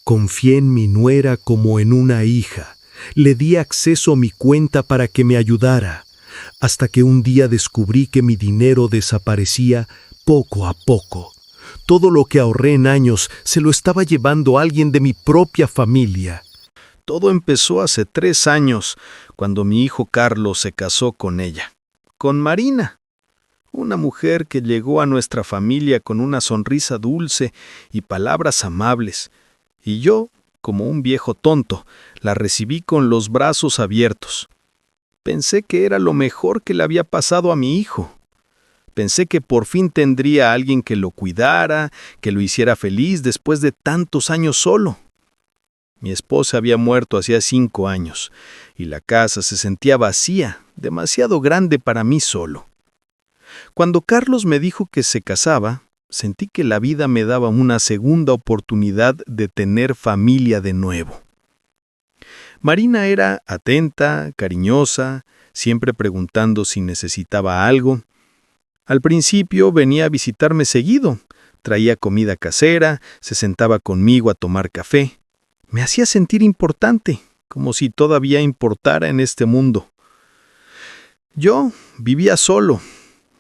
Confié en mi nuera como en una hija. Le di acceso a mi cuenta para que me ayudara, hasta que un día descubrí que mi dinero desaparecía poco a poco. Todo lo que ahorré en años se lo estaba llevando alguien de mi propia familia. Todo empezó hace 3 años, cuando mi hijo Carlos se casó con ella, con Marina, una mujer que llegó a nuestra familia con una sonrisa dulce y palabras amables, y yo, como un viejo tonto, la recibí con los brazos abiertos. Pensé que era lo mejor que le había pasado a mi hijo. Pensé que por fin tendría a alguien que lo cuidara, que lo hiciera feliz después de tantos años solo. Mi esposa había muerto hacía 5 años, y la casa se sentía vacía, demasiado grande para mí solo. Cuando Carlos me dijo que se casaba, sentí que la vida me daba una segunda oportunidad de tener familia de nuevo. Marina era atenta, cariñosa, siempre preguntando si necesitaba algo. Al principio venía a visitarme seguido, traía comida casera, se sentaba conmigo a tomar café. Me hacía sentir importante, como si todavía importara en este mundo. Yo vivía solo,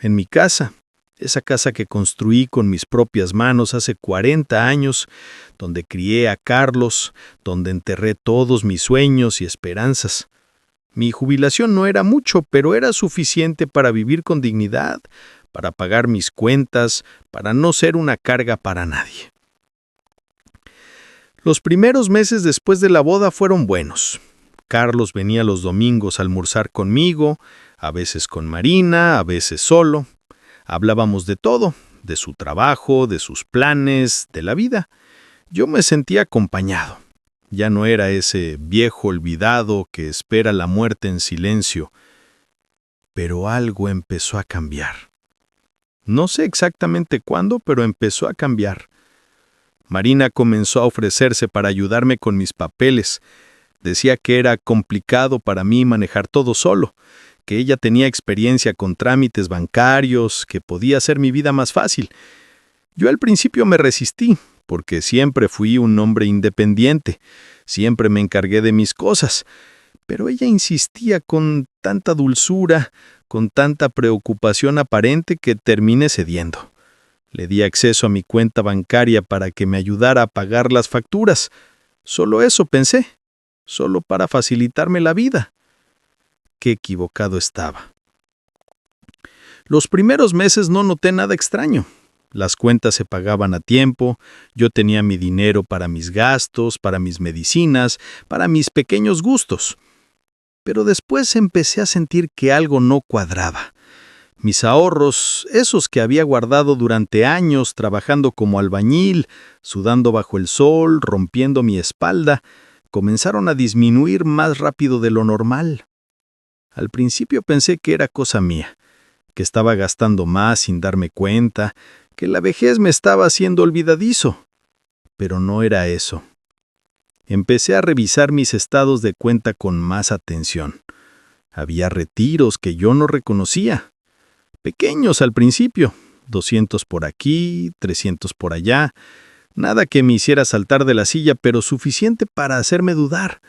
en mi casa, esa casa que construí con mis propias manos hace 40 años, donde crié a Carlos, donde enterré todos mis sueños y esperanzas. Mi jubilación no era mucho, pero era suficiente para vivir con dignidad, para pagar mis cuentas, para no ser una carga para nadie. Los primeros meses después de la boda fueron buenos. Carlos venía los domingos a almorzar conmigo, a veces con Marina, a veces solo. Hablábamos de todo, de su trabajo, de sus planes, de la vida. Yo me sentía acompañado. Ya no era ese viejo olvidado que espera la muerte en silencio. Pero algo empezó a cambiar. No sé exactamente cuándo, pero empezó a cambiar. Marina comenzó a ofrecerse para ayudarme con mis papeles. Decía que era complicado para mí manejar todo solo, que ella tenía experiencia con trámites bancarios, que podía hacer mi vida más fácil. Yo al principio me resistí, porque siempre fui un hombre independiente, siempre me encargué de mis cosas, pero ella insistía con tanta dulzura, con tanta preocupación aparente que terminé cediendo. Le di acceso a mi cuenta bancaria para que me ayudara a pagar las facturas. Solo eso pensé, solo para facilitarme la vida. Qué equivocado estaba. Los primeros meses no noté nada extraño. Las cuentas se pagaban a tiempo, yo tenía mi dinero para mis gastos, para mis medicinas, para mis pequeños gustos. Pero después empecé a sentir que algo no cuadraba. Mis ahorros, esos que había guardado durante años trabajando como albañil, sudando bajo el sol, rompiendo mi espalda, comenzaron a disminuir más rápido de lo normal. Al principio pensé que era cosa mía, que estaba gastando más sin darme cuenta, que la vejez me estaba haciendo olvidadizo. Pero no era eso. Empecé a revisar mis estados de cuenta con más atención. Había retiros que yo no reconocía. Pequeños al principio, 200 por aquí, 300 por allá, nada que me hiciera saltar de la silla, pero suficiente para hacerme dudar.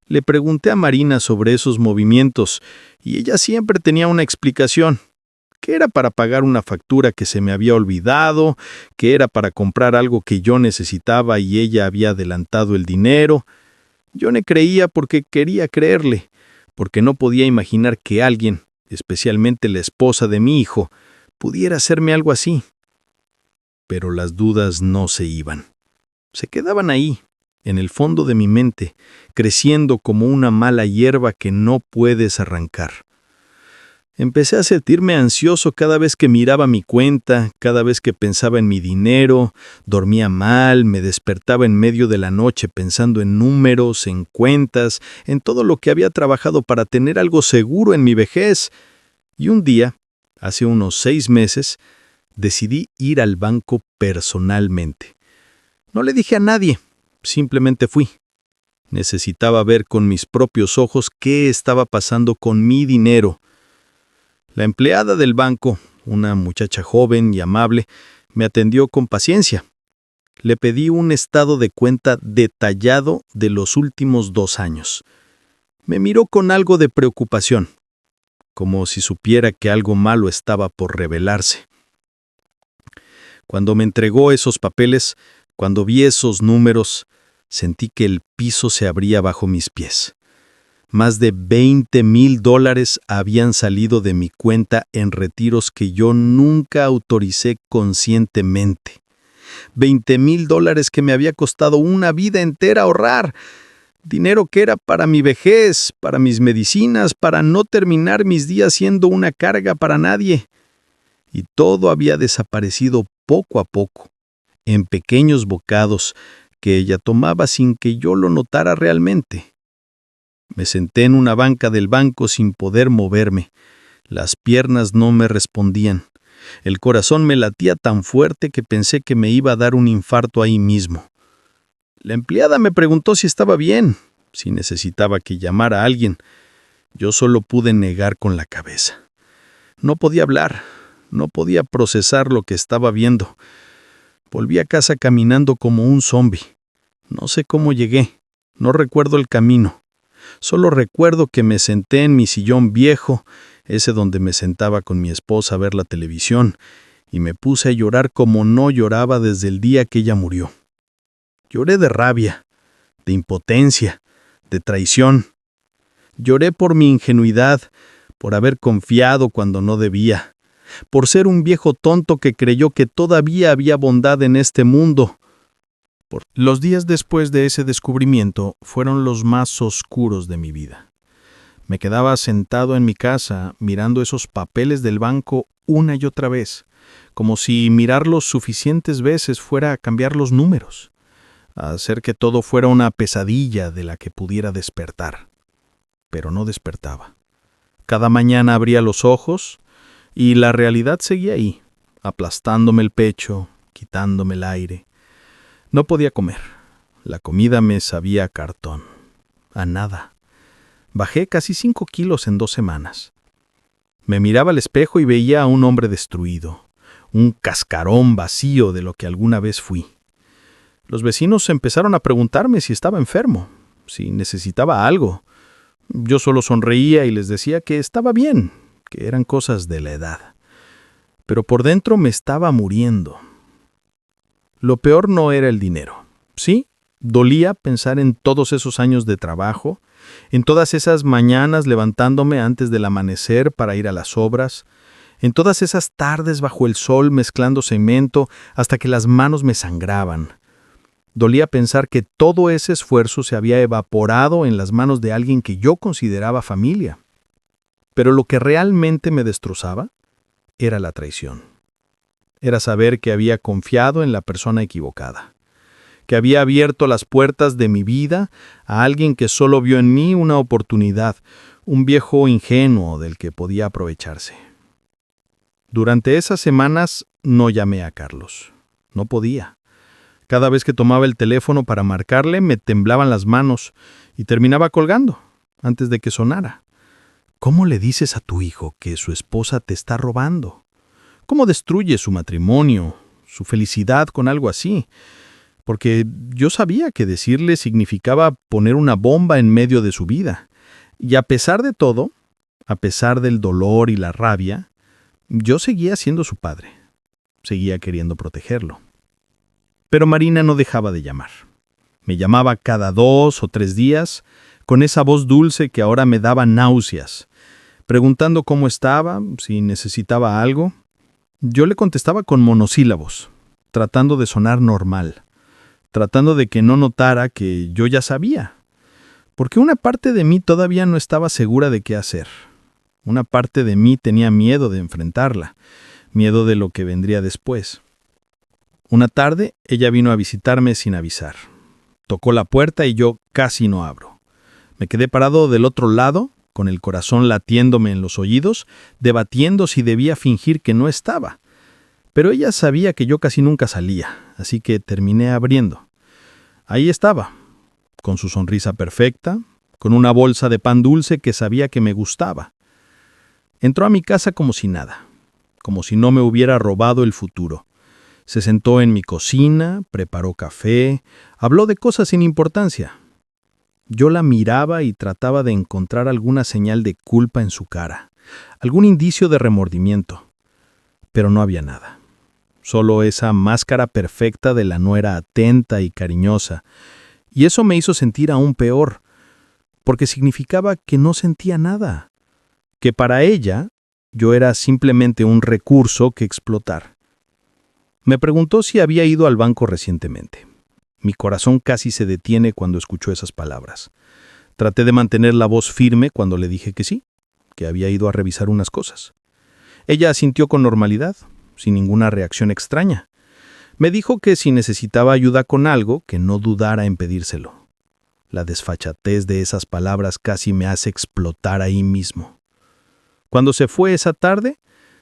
Le pregunté a Marina sobre esos movimientos, y ella siempre tenía una explicación, que era para pagar una factura que se me había olvidado, que era para comprar algo que yo necesitaba y ella había adelantado el dinero. Yo le creía porque quería creerle, porque no podía imaginar que alguien, especialmente la esposa de mi hijo, pudiera hacerme algo así. Pero las dudas no se iban. Se quedaban ahí, en el fondo de mi mente, creciendo como una mala hierba que no puedes arrancar. Empecé a sentirme ansioso cada vez que miraba mi cuenta, cada vez que pensaba en mi dinero, dormía mal, me despertaba en medio de la noche pensando en números, en cuentas, en todo lo que había trabajado para tener algo seguro en mi vejez. Y un día, hace unos 6 meses, decidí ir al banco personalmente. No le dije a nadie, simplemente fui. Necesitaba ver con mis propios ojos qué estaba pasando con mi dinero. La empleada del banco, una muchacha joven y amable, me atendió con paciencia. Le pedí un estado de cuenta detallado de los últimos 2 años. Me miró con algo de preocupación, como si supiera que algo malo estaba por revelarse. Cuando me entregó esos papeles, cuando vi esos números, sentí que el piso se abría bajo mis pies. Más de $20,000 habían salido de mi cuenta en retiros que yo nunca autoricé conscientemente. $20,000 que me había costado una vida entera ahorrar. Dinero que era para mi vejez, para mis medicinas, para no terminar mis días siendo una carga para nadie. Y todo había desaparecido poco a poco, en pequeños bocados que ella tomaba sin que yo lo notara realmente. Me senté en una banca del banco sin poder moverme. Las piernas no me respondían. El corazón me latía tan fuerte que pensé que me iba a dar un infarto ahí mismo. La empleada me preguntó si estaba bien, si necesitaba que llamara a alguien. Yo solo pude negar con la cabeza. No podía hablar, no podía procesar lo que estaba viendo. Volví a casa caminando como un zombi. No sé cómo llegué, no recuerdo el camino. Solo recuerdo que me senté en mi sillón viejo, ese donde me sentaba con mi esposa a ver la televisión, y me puse a llorar como no lloraba desde el día que ella murió. Lloré de rabia, de impotencia, de traición. Lloré por mi ingenuidad, por haber confiado cuando no debía, por ser un viejo tonto que creyó que todavía había bondad en este mundo. Los días después de ese descubrimiento fueron los más oscuros de mi vida. Me quedaba sentado en mi casa mirando esos papeles del banco una y otra vez, como si mirarlos suficientes veces fuera a cambiar los números, a hacer que todo fuera una pesadilla de la que pudiera despertar. Pero no despertaba. Cada mañana abría los ojos y la realidad seguía ahí, aplastándome el pecho, quitándome el aire. No podía comer. La comida me sabía a cartón, a nada. Bajé casi 5 kilos en 2 semanas. Me miraba al espejo y veía a un hombre destruido, un cascarón vacío de lo que alguna vez fui. Los vecinos empezaron a preguntarme si estaba enfermo, si necesitaba algo. Yo solo sonreía y les decía que estaba bien, que eran cosas de la edad. Pero por dentro me estaba muriendo. Lo peor no era el dinero. Sí, dolía pensar en todos esos años de trabajo, en todas esas mañanas levantándome antes del amanecer para ir a las obras, en todas esas tardes bajo el sol mezclando cemento hasta que las manos me sangraban. Dolía pensar que todo ese esfuerzo se había evaporado en las manos de alguien que yo consideraba familia. Pero lo que realmente me destrozaba era la traición. Era saber que había confiado en la persona equivocada, que había abierto las puertas de mi vida a alguien que solo vio en mí una oportunidad, un viejo ingenuo del que podía aprovecharse. Durante esas semanas no llamé a Carlos. No podía. Cada vez que tomaba el teléfono para marcarle, me temblaban las manos y terminaba colgando antes de que sonara. ¿Cómo le dices a tu hijo que su esposa te está robando? ¿Cómo destruyes su matrimonio, su felicidad con algo así? Porque yo sabía que decirle significaba poner una bomba en medio de su vida. Y a pesar de todo, a pesar del dolor y la rabia, yo seguía siendo su padre. Seguía queriendo protegerlo. Pero Marina no dejaba de llamar. Me llamaba cada 2 o 3 días, con esa voz dulce que ahora me daba náuseas, preguntando cómo estaba, si necesitaba algo. Yo le contestaba con monosílabos, tratando de sonar normal, tratando de que no notara que yo ya sabía, porque una parte de mí todavía no estaba segura de qué hacer. Una parte de mí tenía miedo de enfrentarla, miedo de lo que vendría después. Una tarde, ella vino a visitarme sin avisar. Tocó la puerta y yo casi no abro. Me quedé parado del otro lado, con el corazón latiéndome en los oídos, debatiendo si debía fingir que no estaba. Pero ella sabía que yo casi nunca salía, así que terminé abriendo. Ahí estaba, con su sonrisa perfecta, con una bolsa de pan dulce que sabía que me gustaba. Entró a mi casa como si nada, como si no me hubiera robado el futuro, Se sentó en mi cocina, preparó café, habló de cosas sin importancia. Yo la miraba y trataba de encontrar alguna señal de culpa en su cara, algún indicio de remordimiento, pero no había nada. Solo esa máscara perfecta de la nuera atenta y cariñosa, y eso me hizo sentir aún peor, porque significaba que no sentía nada, que para ella yo era simplemente un recurso que explotar. Me preguntó si había ido al banco recientemente. Mi corazón casi se detiene cuando escuchó esas palabras. Traté de mantener la voz firme cuando le dije que sí, que había ido a revisar unas cosas. Ella asintió con normalidad, sin ninguna reacción extraña. Me dijo que si necesitaba ayuda con algo, que no dudara en pedírselo. La desfachatez de esas palabras casi me hace explotar ahí mismo. Cuando se fue esa tarde,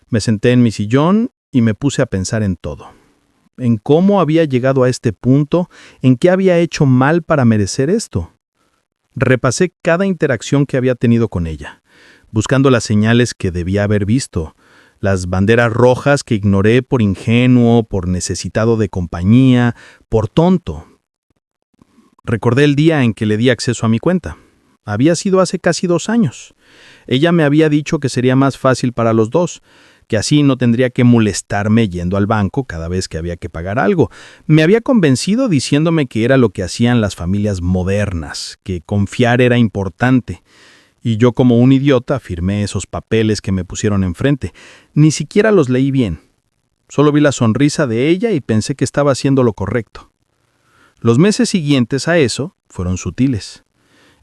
me senté en mi sillón y me puse a pensar en todo. En cómo había llegado a este punto, en qué había hecho mal para merecer esto. Repasé cada interacción que había tenido con ella, buscando las señales que debía haber visto, las banderas rojas que ignoré por ingenuo, por necesitado de compañía, por tonto. Recordé el día en que le di acceso a mi cuenta. Había sido hace casi 2 años. Ella me había dicho que sería más fácil para los dos, que así no tendría que molestarme yendo al banco cada vez que había que pagar algo. Me había convencido diciéndome que era lo que hacían las familias modernas, que confiar era importante. Y yo como un idiota firmé esos papeles que me pusieron enfrente. Ni siquiera los leí bien. Solo vi la sonrisa de ella y pensé que estaba haciendo lo correcto. Los meses siguientes a eso fueron sutiles.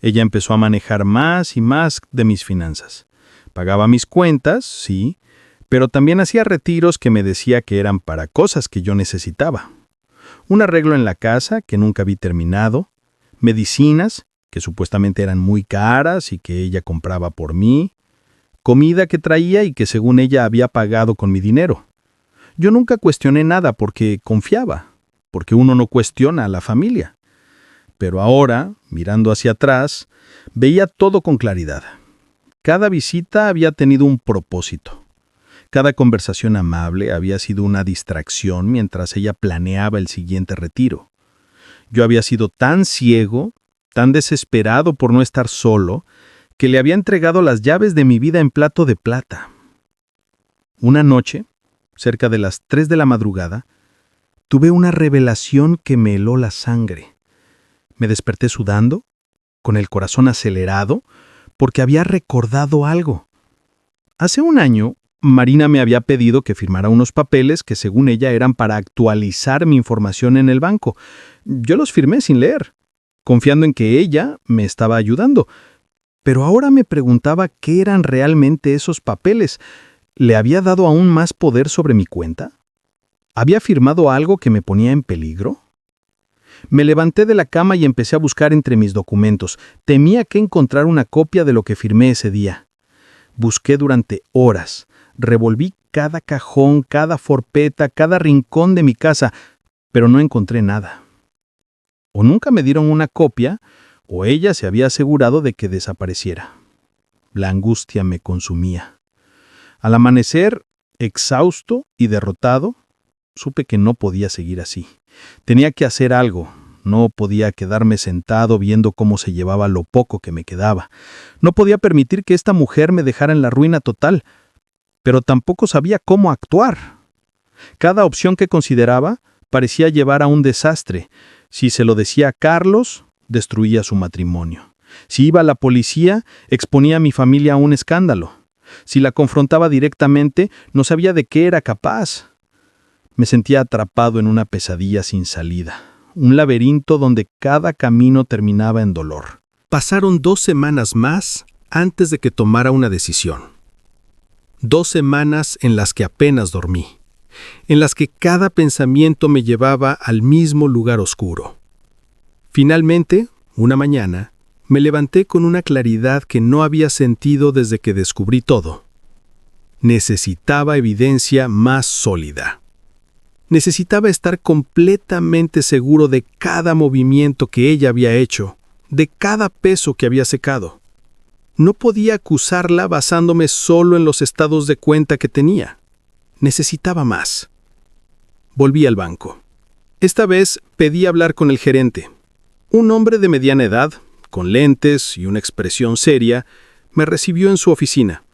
Ella empezó a manejar más y más de mis finanzas. Pagaba mis cuentas, sí, pero también hacía retiros que me decía que eran para cosas que yo necesitaba. Un arreglo en la casa que nunca vi terminado, medicinas que supuestamente eran muy caras y que ella compraba por mí, comida que traía y que según ella había pagado con mi dinero. Yo nunca cuestioné nada porque confiaba, porque uno no cuestiona a la familia. Pero ahora, mirando hacia atrás, veía todo con claridad. Cada visita había tenido un propósito. Cada conversación amable había sido una distracción mientras ella planeaba el siguiente retiro. Yo había sido tan ciego, tan desesperado por no estar solo, que le había entregado las llaves de mi vida en plato de plata. Una noche, cerca de las 3 de la madrugada, tuve una revelación que me heló la sangre. Me desperté sudando, con el corazón acelerado, porque había recordado algo. Hace 1 año, Marina me había pedido que firmara unos papeles que según ella eran para actualizar mi información en el banco. Yo los firmé sin leer, confiando en que ella me estaba ayudando. Pero ahora me preguntaba qué eran realmente esos papeles. ¿Le había dado aún más poder sobre mi cuenta? ¿Había firmado algo que me ponía en peligro? Me levanté de la cama y empecé a buscar entre mis documentos. Temía que encontrar una copia de lo que firmé ese día. Busqué durante horas. Revolví cada cajón, cada forpeta, cada rincón de mi casa, pero no encontré nada. O nunca me dieron una copia, o ella se había asegurado de que desapareciera. La angustia me consumía. Al amanecer, exhausto y derrotado, supe que no podía seguir así. Tenía que hacer algo. No podía quedarme sentado viendo cómo se llevaba lo poco que me quedaba. No podía permitir que esta mujer me dejara en la ruina total, pero tampoco sabía cómo actuar. Cada opción que consideraba parecía llevar a un desastre. Si se lo decía a Carlos, destruía su matrimonio. Si iba a la policía, exponía a mi familia a un escándalo. Si la confrontaba directamente, no sabía de qué era capaz. Me sentía atrapado en una pesadilla sin salida, un laberinto donde cada camino terminaba en dolor. Pasaron 2 semanas más antes de que tomara una decisión. 2 semanas en las que apenas dormí, en las que cada pensamiento me llevaba al mismo lugar oscuro. Finalmente, una mañana, me levanté con una claridad que no había sentido desde que descubrí todo. Necesitaba evidencia más sólida. Necesitaba estar completamente seguro de cada movimiento que ella había hecho, de cada peso que había secado. No podía acusarla basándome solo en los estados de cuenta que tenía. Necesitaba más. Volví al banco. Esta vez pedí hablar con el gerente. Un hombre de mediana edad, con lentes y una expresión seria, me recibió en su oficina.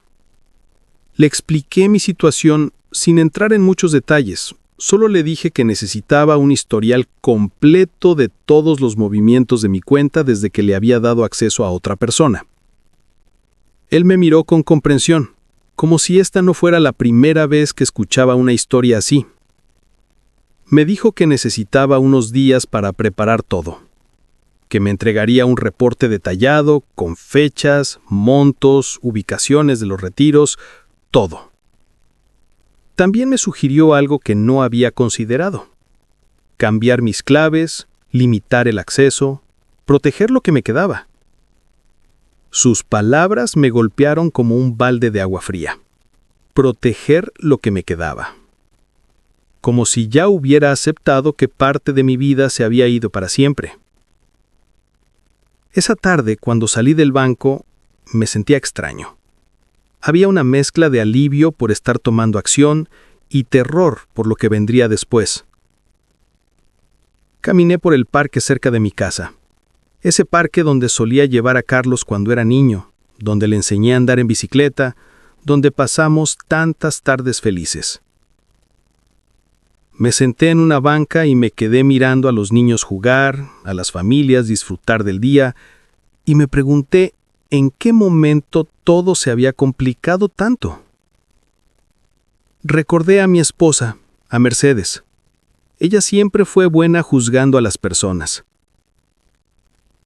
Le expliqué mi situación sin entrar en muchos detalles. Solo le dije que necesitaba un historial completo de todos los movimientos de mi cuenta desde que le había dado acceso a otra persona. Él me miró con comprensión, como si esta no fuera la primera vez que escuchaba una historia así. Me dijo que necesitaba unos días para preparar todo, que me entregaría un reporte detallado, con fechas, montos, ubicaciones de los retiros, todo. También me sugirió algo que no había considerado: cambiar mis claves, limitar el acceso, proteger lo que me quedaba. Sus palabras me golpearon como un balde de agua fría. Proteger lo que me quedaba. Como si ya hubiera aceptado que parte de mi vida se había ido para siempre. Esa tarde, cuando salí del banco, me sentía extraño. Había una mezcla de alivio por estar tomando acción y terror por lo que vendría después. Caminé por el parque cerca de mi casa. Ese parque donde solía llevar a Carlos cuando era niño, donde le enseñé a andar en bicicleta, donde pasamos tantas tardes felices. Me senté en una banca y me quedé mirando a los niños jugar, a las familias disfrutar del día, y me pregunté en qué momento todo se había complicado tanto. Recordé a mi esposa, a Mercedes. Ella siempre fue buena juzgando a las personas.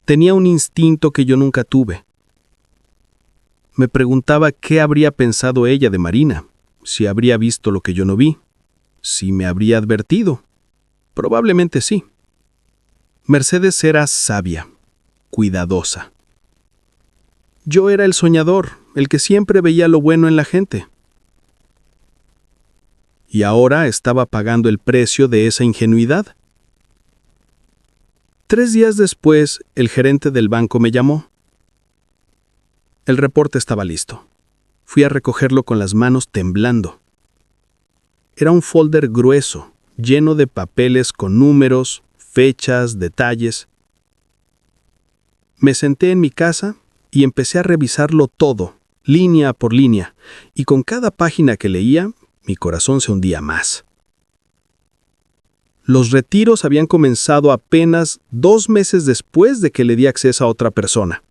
Tenía un instinto que yo nunca tuve. Me preguntaba qué habría pensado ella de Marina, si habría visto lo que yo no vi, si me habría advertido. Probablemente sí. Mercedes era sabia, cuidadosa. Yo era el soñador, el que siempre veía lo bueno en la gente. Y ahora estaba pagando el precio de esa ingenuidad. 3 días después, el gerente del banco me llamó. El reporte estaba listo. Fui a recogerlo con las manos temblando. Era un folder grueso, lleno de papeles con números, fechas, detalles. Me senté en mi casa y empecé a revisarlo todo, línea por línea, y con cada página que leía, mi corazón se hundía más. Los retiros habían comenzado apenas 2 meses después de que le di acceso a otra persona.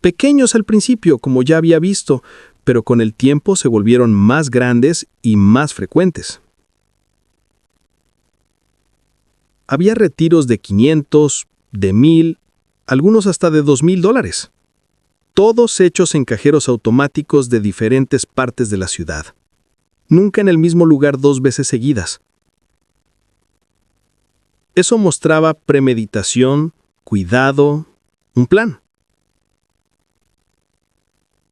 Pequeños al principio, como ya había visto, pero con el tiempo se volvieron más grandes y más frecuentes. Había retiros de 500, de 1000, algunos hasta de $2,000. Todos hechos en cajeros automáticos de diferentes partes de la ciudad. Nunca en el mismo lugar 2 veces seguidas. Eso mostraba premeditación, cuidado, un plan.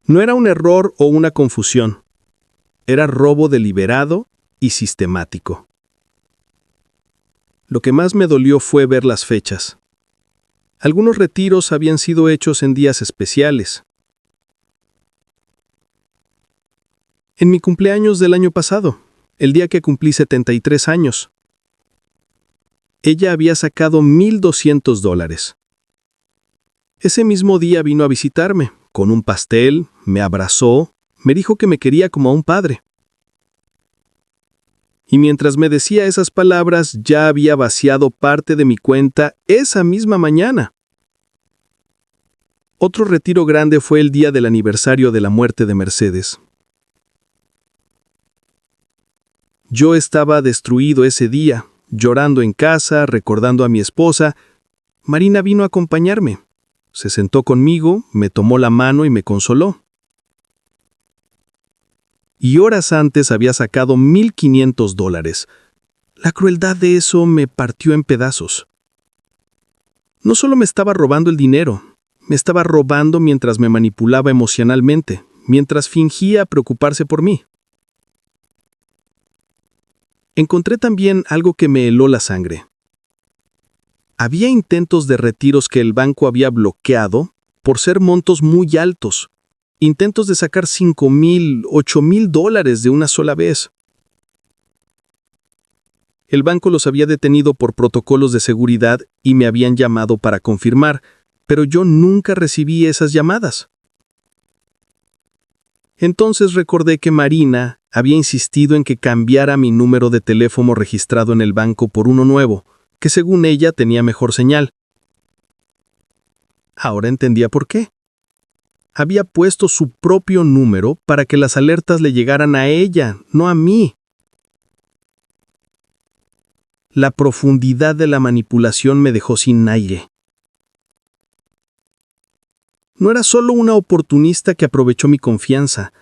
No era un error o una confusión. Era robo deliberado y sistemático. Lo que más me dolió fue ver las fechas. Algunos retiros habían sido hechos en días especiales. En mi cumpleaños del año pasado, el día que cumplí 73 años, ella había sacado $1,200. Ese mismo día vino a visitarme, con un pastel, me abrazó, me dijo que me quería como a un padre. Y mientras me decía esas palabras, ya había vaciado parte de mi cuenta esa misma mañana. Otro retiro grande fue el día del aniversario de la muerte de Mercedes. Yo estaba destruido ese día, llorando en casa, recordando a mi esposa. Marina vino a acompañarme. Se sentó conmigo, me tomó la mano y me consoló. Y horas antes había sacado $1,500. La crueldad de eso me partió en pedazos. No solo me estaba robando el dinero, me estaba robando mientras me manipulaba emocionalmente, mientras fingía preocuparse por mí. Encontré también algo que me heló la sangre. Había intentos de retiros que el banco había bloqueado por ser montos muy altos. Intentos de sacar $5,000, $8,000 de una sola vez. El banco los había detenido por protocolos de seguridad y me habían llamado para confirmar, pero yo nunca recibí esas llamadas. Entonces recordé que Marina había insistido en que cambiara mi número de teléfono registrado en el banco por uno nuevo, que según ella tenía mejor señal. Ahora entendía por qué. Había puesto su propio número para que las alertas le llegaran a ella, no a mí. La profundidad de la manipulación me dejó sin aire. No era solo una oportunista que aprovechó mi confianza,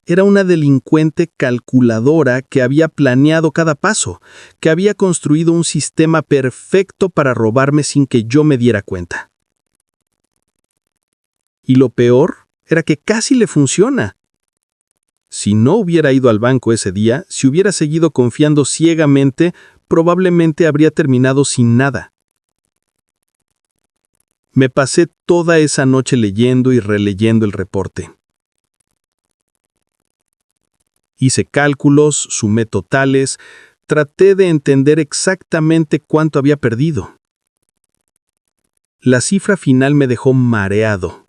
era una delincuente calculadora que había planeado cada paso, que había construido un sistema perfecto para robarme sin que yo me diera cuenta. Y lo peor era que casi le funciona. Si no hubiera ido al banco ese día, si hubiera seguido confiando ciegamente, probablemente habría terminado sin nada. Me pasé toda esa noche leyendo y releyendo el reporte. Hice cálculos, sumé totales, traté de entender exactamente cuánto había perdido. La cifra final me dejó mareado.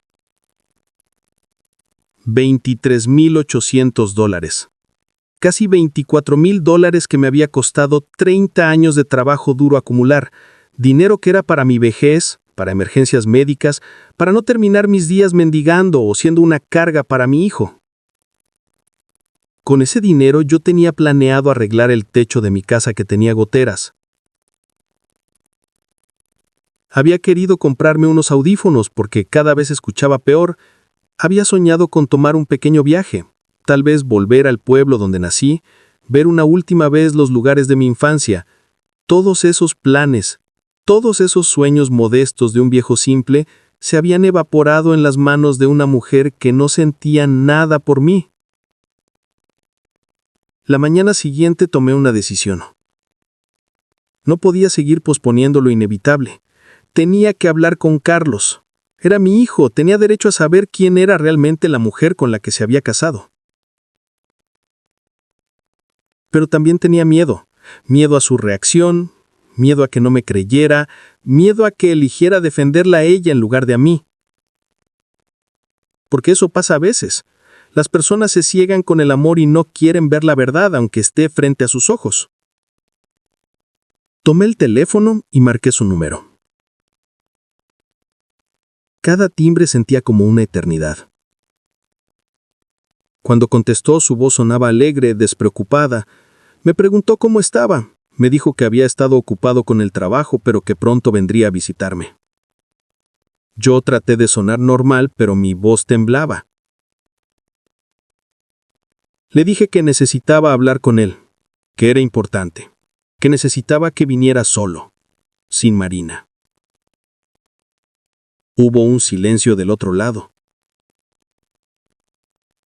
$23,800. Casi $24,000 que me había costado 30 años de trabajo duro acumular, dinero que era para mi vejez, para emergencias médicas, para no terminar mis días mendigando o siendo una carga para mi hijo. Con ese dinero yo tenía planeado arreglar el techo de mi casa que tenía goteras. Había querido comprarme unos audífonos porque cada vez escuchaba peor. Había soñado con tomar un pequeño viaje, tal vez volver al pueblo donde nací, ver una última vez los lugares de mi infancia. Todos esos planes, todos esos sueños modestos de un viejo simple se habían evaporado en las manos de una mujer que no sentía nada por mí. La mañana siguiente tomé una decisión. No podía seguir posponiendo lo inevitable. Tenía que hablar con Carlos. Era mi hijo, tenía derecho a saber quién era realmente la mujer con la que se había casado. Pero también tenía miedo. Miedo a su reacción, miedo a que no me creyera, miedo a que eligiera defenderla a ella en lugar de a mí. Porque eso pasa a veces. Las personas se ciegan con el amor y no quieren ver la verdad aunque esté frente a sus ojos. Tomé el teléfono y marqué su número. Cada timbre sentía como una eternidad. Cuando contestó, su voz sonaba alegre, despreocupada. Me preguntó cómo estaba. Me dijo que había estado ocupado con el trabajo, pero que pronto vendría a visitarme. Yo traté de sonar normal, pero mi voz temblaba. Le dije que necesitaba hablar con él, que era importante, que necesitaba que viniera solo, sin Marina. Hubo un silencio del otro lado.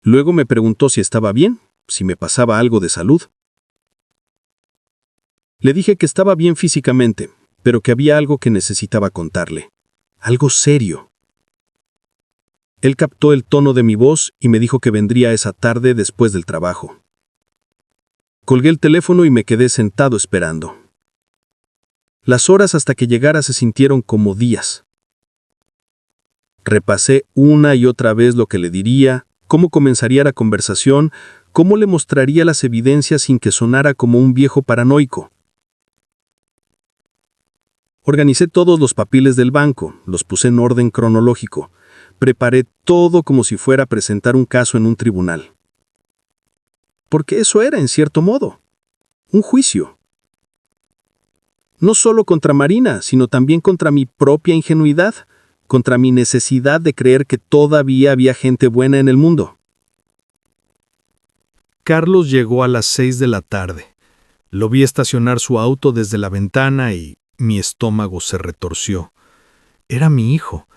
Luego me preguntó si estaba bien, si me pasaba algo de salud. Le dije que estaba bien físicamente, pero que había algo que necesitaba contarle. Algo serio. Él captó el tono de mi voz y me dijo que vendría esa tarde después del trabajo. Colgué el teléfono y me quedé sentado esperando. Las horas hasta que llegara se sintieron como días. Repasé una y otra vez lo que le diría, cómo comenzaría la conversación, cómo le mostraría las evidencias sin que sonara como un viejo paranoico. Organicé todos los papeles del banco, los puse en orden cronológico. Preparé todo como si fuera a presentar un caso en un tribunal. Porque eso era, en cierto modo, un juicio. No solo contra Marina, sino también contra mi propia ingenuidad, contra mi necesidad de creer que todavía había gente buena en el mundo. Carlos llegó a las 6 de la tarde. Lo vi estacionar su auto desde la ventana y mi estómago se retorció. Era mi hijo,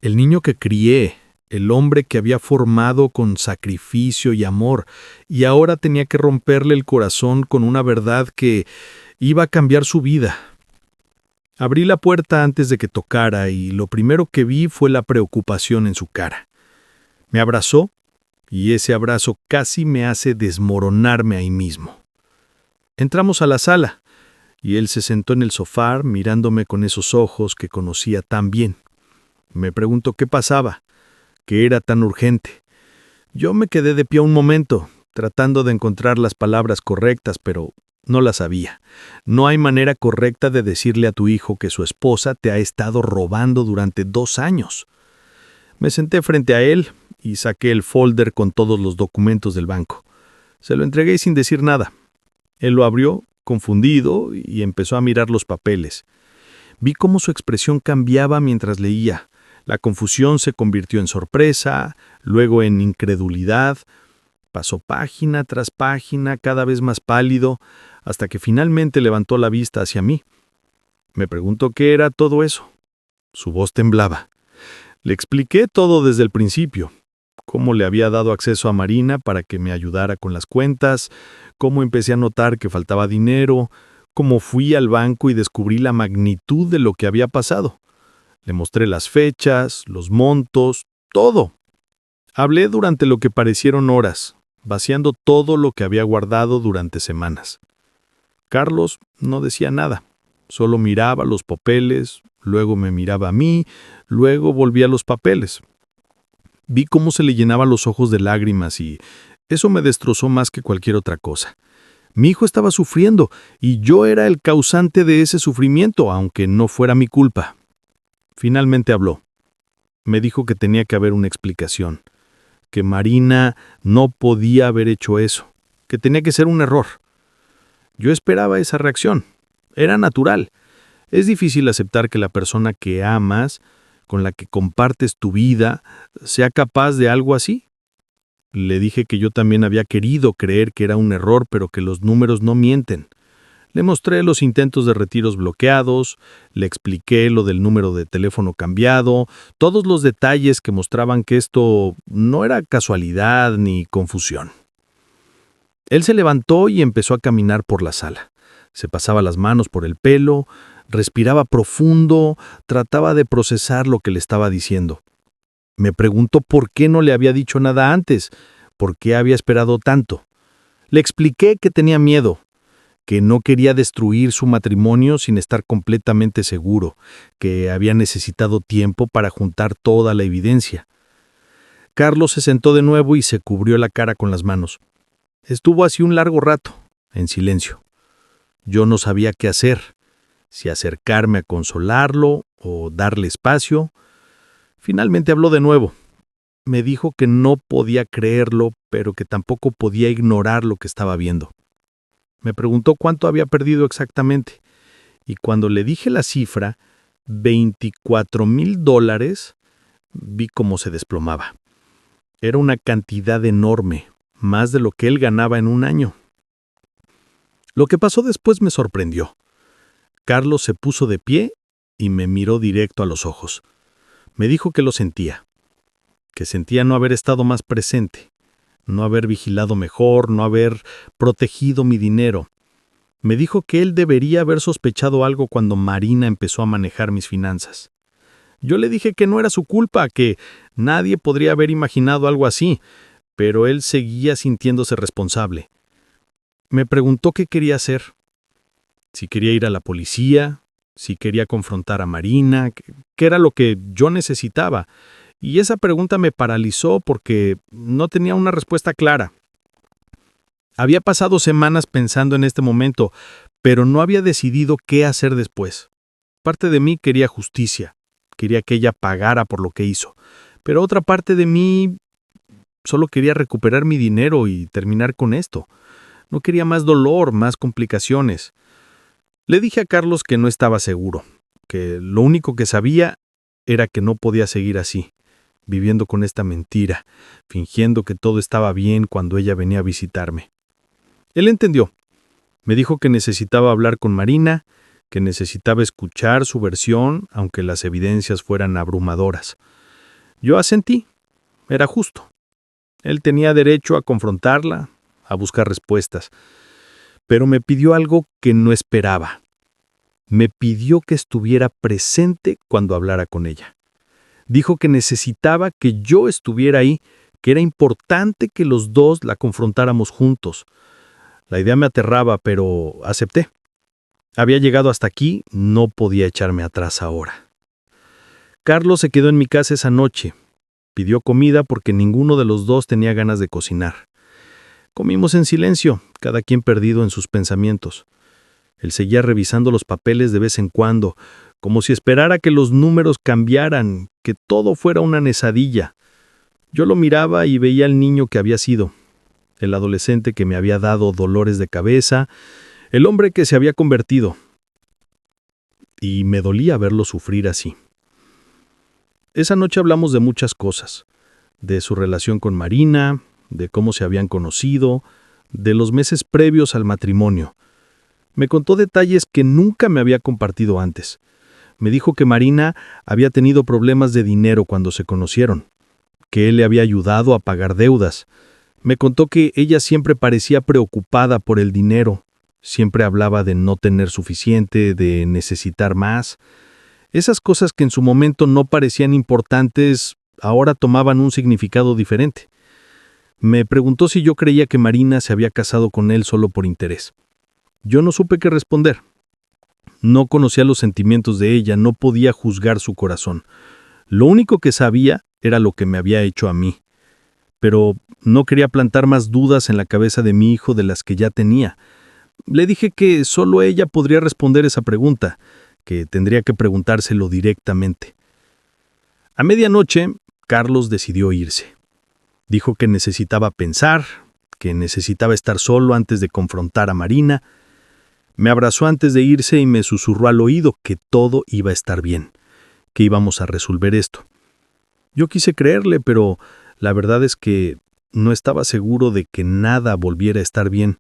el niño que crié, el hombre que había formado con sacrificio y amor, y ahora tenía que romperle el corazón con una verdad que iba a cambiar su vida. Abrí la puerta antes de que tocara y lo primero que vi fue la preocupación en su cara. Me abrazó y ese abrazo casi me hace desmoronarme ahí mismo. Entramos a la sala. y él se sentó en el sofá mirándome con esos ojos que conocía tan bien. Me preguntó qué pasaba, qué era tan urgente. Yo me quedé de pie un momento, tratando de encontrar las palabras correctas, pero no las sabía. No hay manera correcta de decirle a tu hijo que su esposa te ha estado robando durante 2 años. Me senté frente a él y saqué el folder con todos los documentos del banco. Se lo entregué sin decir nada. Él lo abrió, confundido, y empezó a mirar los papeles. Vi cómo su expresión cambiaba mientras leía. La confusión se convirtió en sorpresa, luego en incredulidad. Pasó página tras página, cada vez más pálido, hasta que finalmente levantó la vista hacia mí. Me preguntó qué era todo eso. Su voz temblaba. Le expliqué todo desde el principio. Cómo le había dado acceso a Marina para que me ayudara con las cuentas, cómo empecé a notar que faltaba dinero, cómo fui al banco y descubrí la magnitud de lo que había pasado. Le mostré las fechas, los montos, todo. Hablé durante lo que parecieron horas, vaciando todo lo que había guardado durante semanas. Carlos no decía nada, solo miraba los papeles, luego me miraba a mí, luego volvía a los papeles. Vi cómo se le llenaban los ojos de lágrimas y eso me destrozó más que cualquier otra cosa. Mi hijo estaba sufriendo y yo era el causante de ese sufrimiento, aunque no fuera mi culpa. Finalmente habló. Me dijo que tenía que haber una explicación, que Marina no podía haber hecho eso, que tenía que ser un error. Yo esperaba esa reacción. Era natural. Es difícil aceptar que la persona que amas, con la que compartes tu vida, sea capaz de algo así. Le dije que yo también había querido creer que era un error, pero que los números no mienten. Le mostré los intentos de retiros bloqueados, le expliqué lo del número de teléfono cambiado, todos los detalles que mostraban que esto no era casualidad ni confusión. Él se levantó y empezó a caminar por la sala. Se pasaba las manos por el pelo, respiraba profundo, trataba de procesar lo que le estaba diciendo. Me preguntó por qué no le había dicho nada antes, por qué había esperado tanto. Le expliqué que tenía miedo, que no quería destruir su matrimonio sin estar completamente seguro, que había necesitado tiempo para juntar toda la evidencia. Carlos se sentó de nuevo y se cubrió la cara con las manos. Estuvo así un largo rato, en silencio. Yo no sabía qué hacer, si acercarme a consolarlo o darle espacio. Finalmente habló de nuevo. Me dijo que no podía creerlo, pero que tampoco podía ignorar lo que estaba viendo. Me preguntó cuánto había perdido exactamente, y cuando le dije la cifra, $24,000, vi cómo se desplomaba. Era una cantidad enorme, más de lo que él ganaba en un año. Lo que pasó después me sorprendió. Carlos se puso de pie y me miró directo a los ojos. Me dijo que lo sentía, que sentía no haber estado más presente, no haber vigilado mejor, no haber protegido mi dinero. Me dijo que él debería haber sospechado algo cuando Marina empezó a manejar mis finanzas. Yo le dije que no era su culpa, que nadie podría haber imaginado algo así, pero él seguía sintiéndose responsable. Me preguntó qué quería hacer. Si quería ir a la policía, si quería confrontar a Marina, qué era lo que yo necesitaba. Y esa pregunta me paralizó porque no tenía una respuesta clara. Había pasado semanas pensando en este momento, pero no había decidido qué hacer después. Parte de mí quería justicia, quería que ella pagara por lo que hizo, pero otra parte de mí solo quería recuperar mi dinero y terminar con esto. No quería más dolor, más complicaciones. Le dije a Carlos que no estaba seguro, que lo único que sabía era que no podía seguir así, viviendo con esta mentira, fingiendo que todo estaba bien cuando ella venía a visitarme. Él entendió. Me dijo que necesitaba hablar con Marina, que necesitaba escuchar su versión, aunque las evidencias fueran abrumadoras. Yo asentí. Era justo. Él tenía derecho a confrontarla, a buscar respuestas. Pero me pidió algo que no esperaba. Me pidió que estuviera presente cuando hablara con ella. Dijo que necesitaba que yo estuviera ahí, que era importante que los dos la confrontáramos juntos. La idea me aterraba, pero acepté. Había llegado hasta aquí, no podía echarme atrás ahora. Carlos se quedó en mi casa esa noche. Pidió comida porque ninguno de los dos tenía ganas de cocinar. Comimos en silencio, cada quien perdido en sus pensamientos. Él seguía revisando los papeles de vez en cuando, como si esperara que los números cambiaran, que todo fuera una nesadilla. Yo lo miraba y veía al niño que había sido, el adolescente que me había dado dolores de cabeza, el hombre que se había convertido. Y me dolía verlo sufrir así. Esa noche hablamos de muchas cosas, de su relación con Marina, de cómo se habían conocido, de los meses previos al matrimonio. Me contó detalles que nunca me había compartido antes. Me dijo que Marina había tenido problemas de dinero cuando se conocieron, que él le había ayudado a pagar deudas. Me contó que ella siempre parecía preocupada por el dinero, siempre hablaba de no tener suficiente, de necesitar más. Esas cosas que en su momento no parecían importantes, ahora tomaban un significado diferente. Me preguntó si yo creía que Marina se había casado con él solo por interés. Yo no supe qué responder. No conocía los sentimientos de ella, no podía juzgar su corazón. Lo único que sabía era lo que me había hecho a mí. Pero no quería plantar más dudas en la cabeza de mi hijo de las que ya tenía. Le dije que solo ella podría responder esa pregunta, que tendría que preguntárselo directamente. A medianoche, Carlos decidió irse. Dijo que necesitaba pensar, que necesitaba estar solo antes de confrontar a Marina. Me abrazó antes de irse y me susurró al oído que todo iba a estar bien, que íbamos a resolver esto. Yo quise creerle, pero la verdad es que no estaba seguro de que nada volviera a estar bien.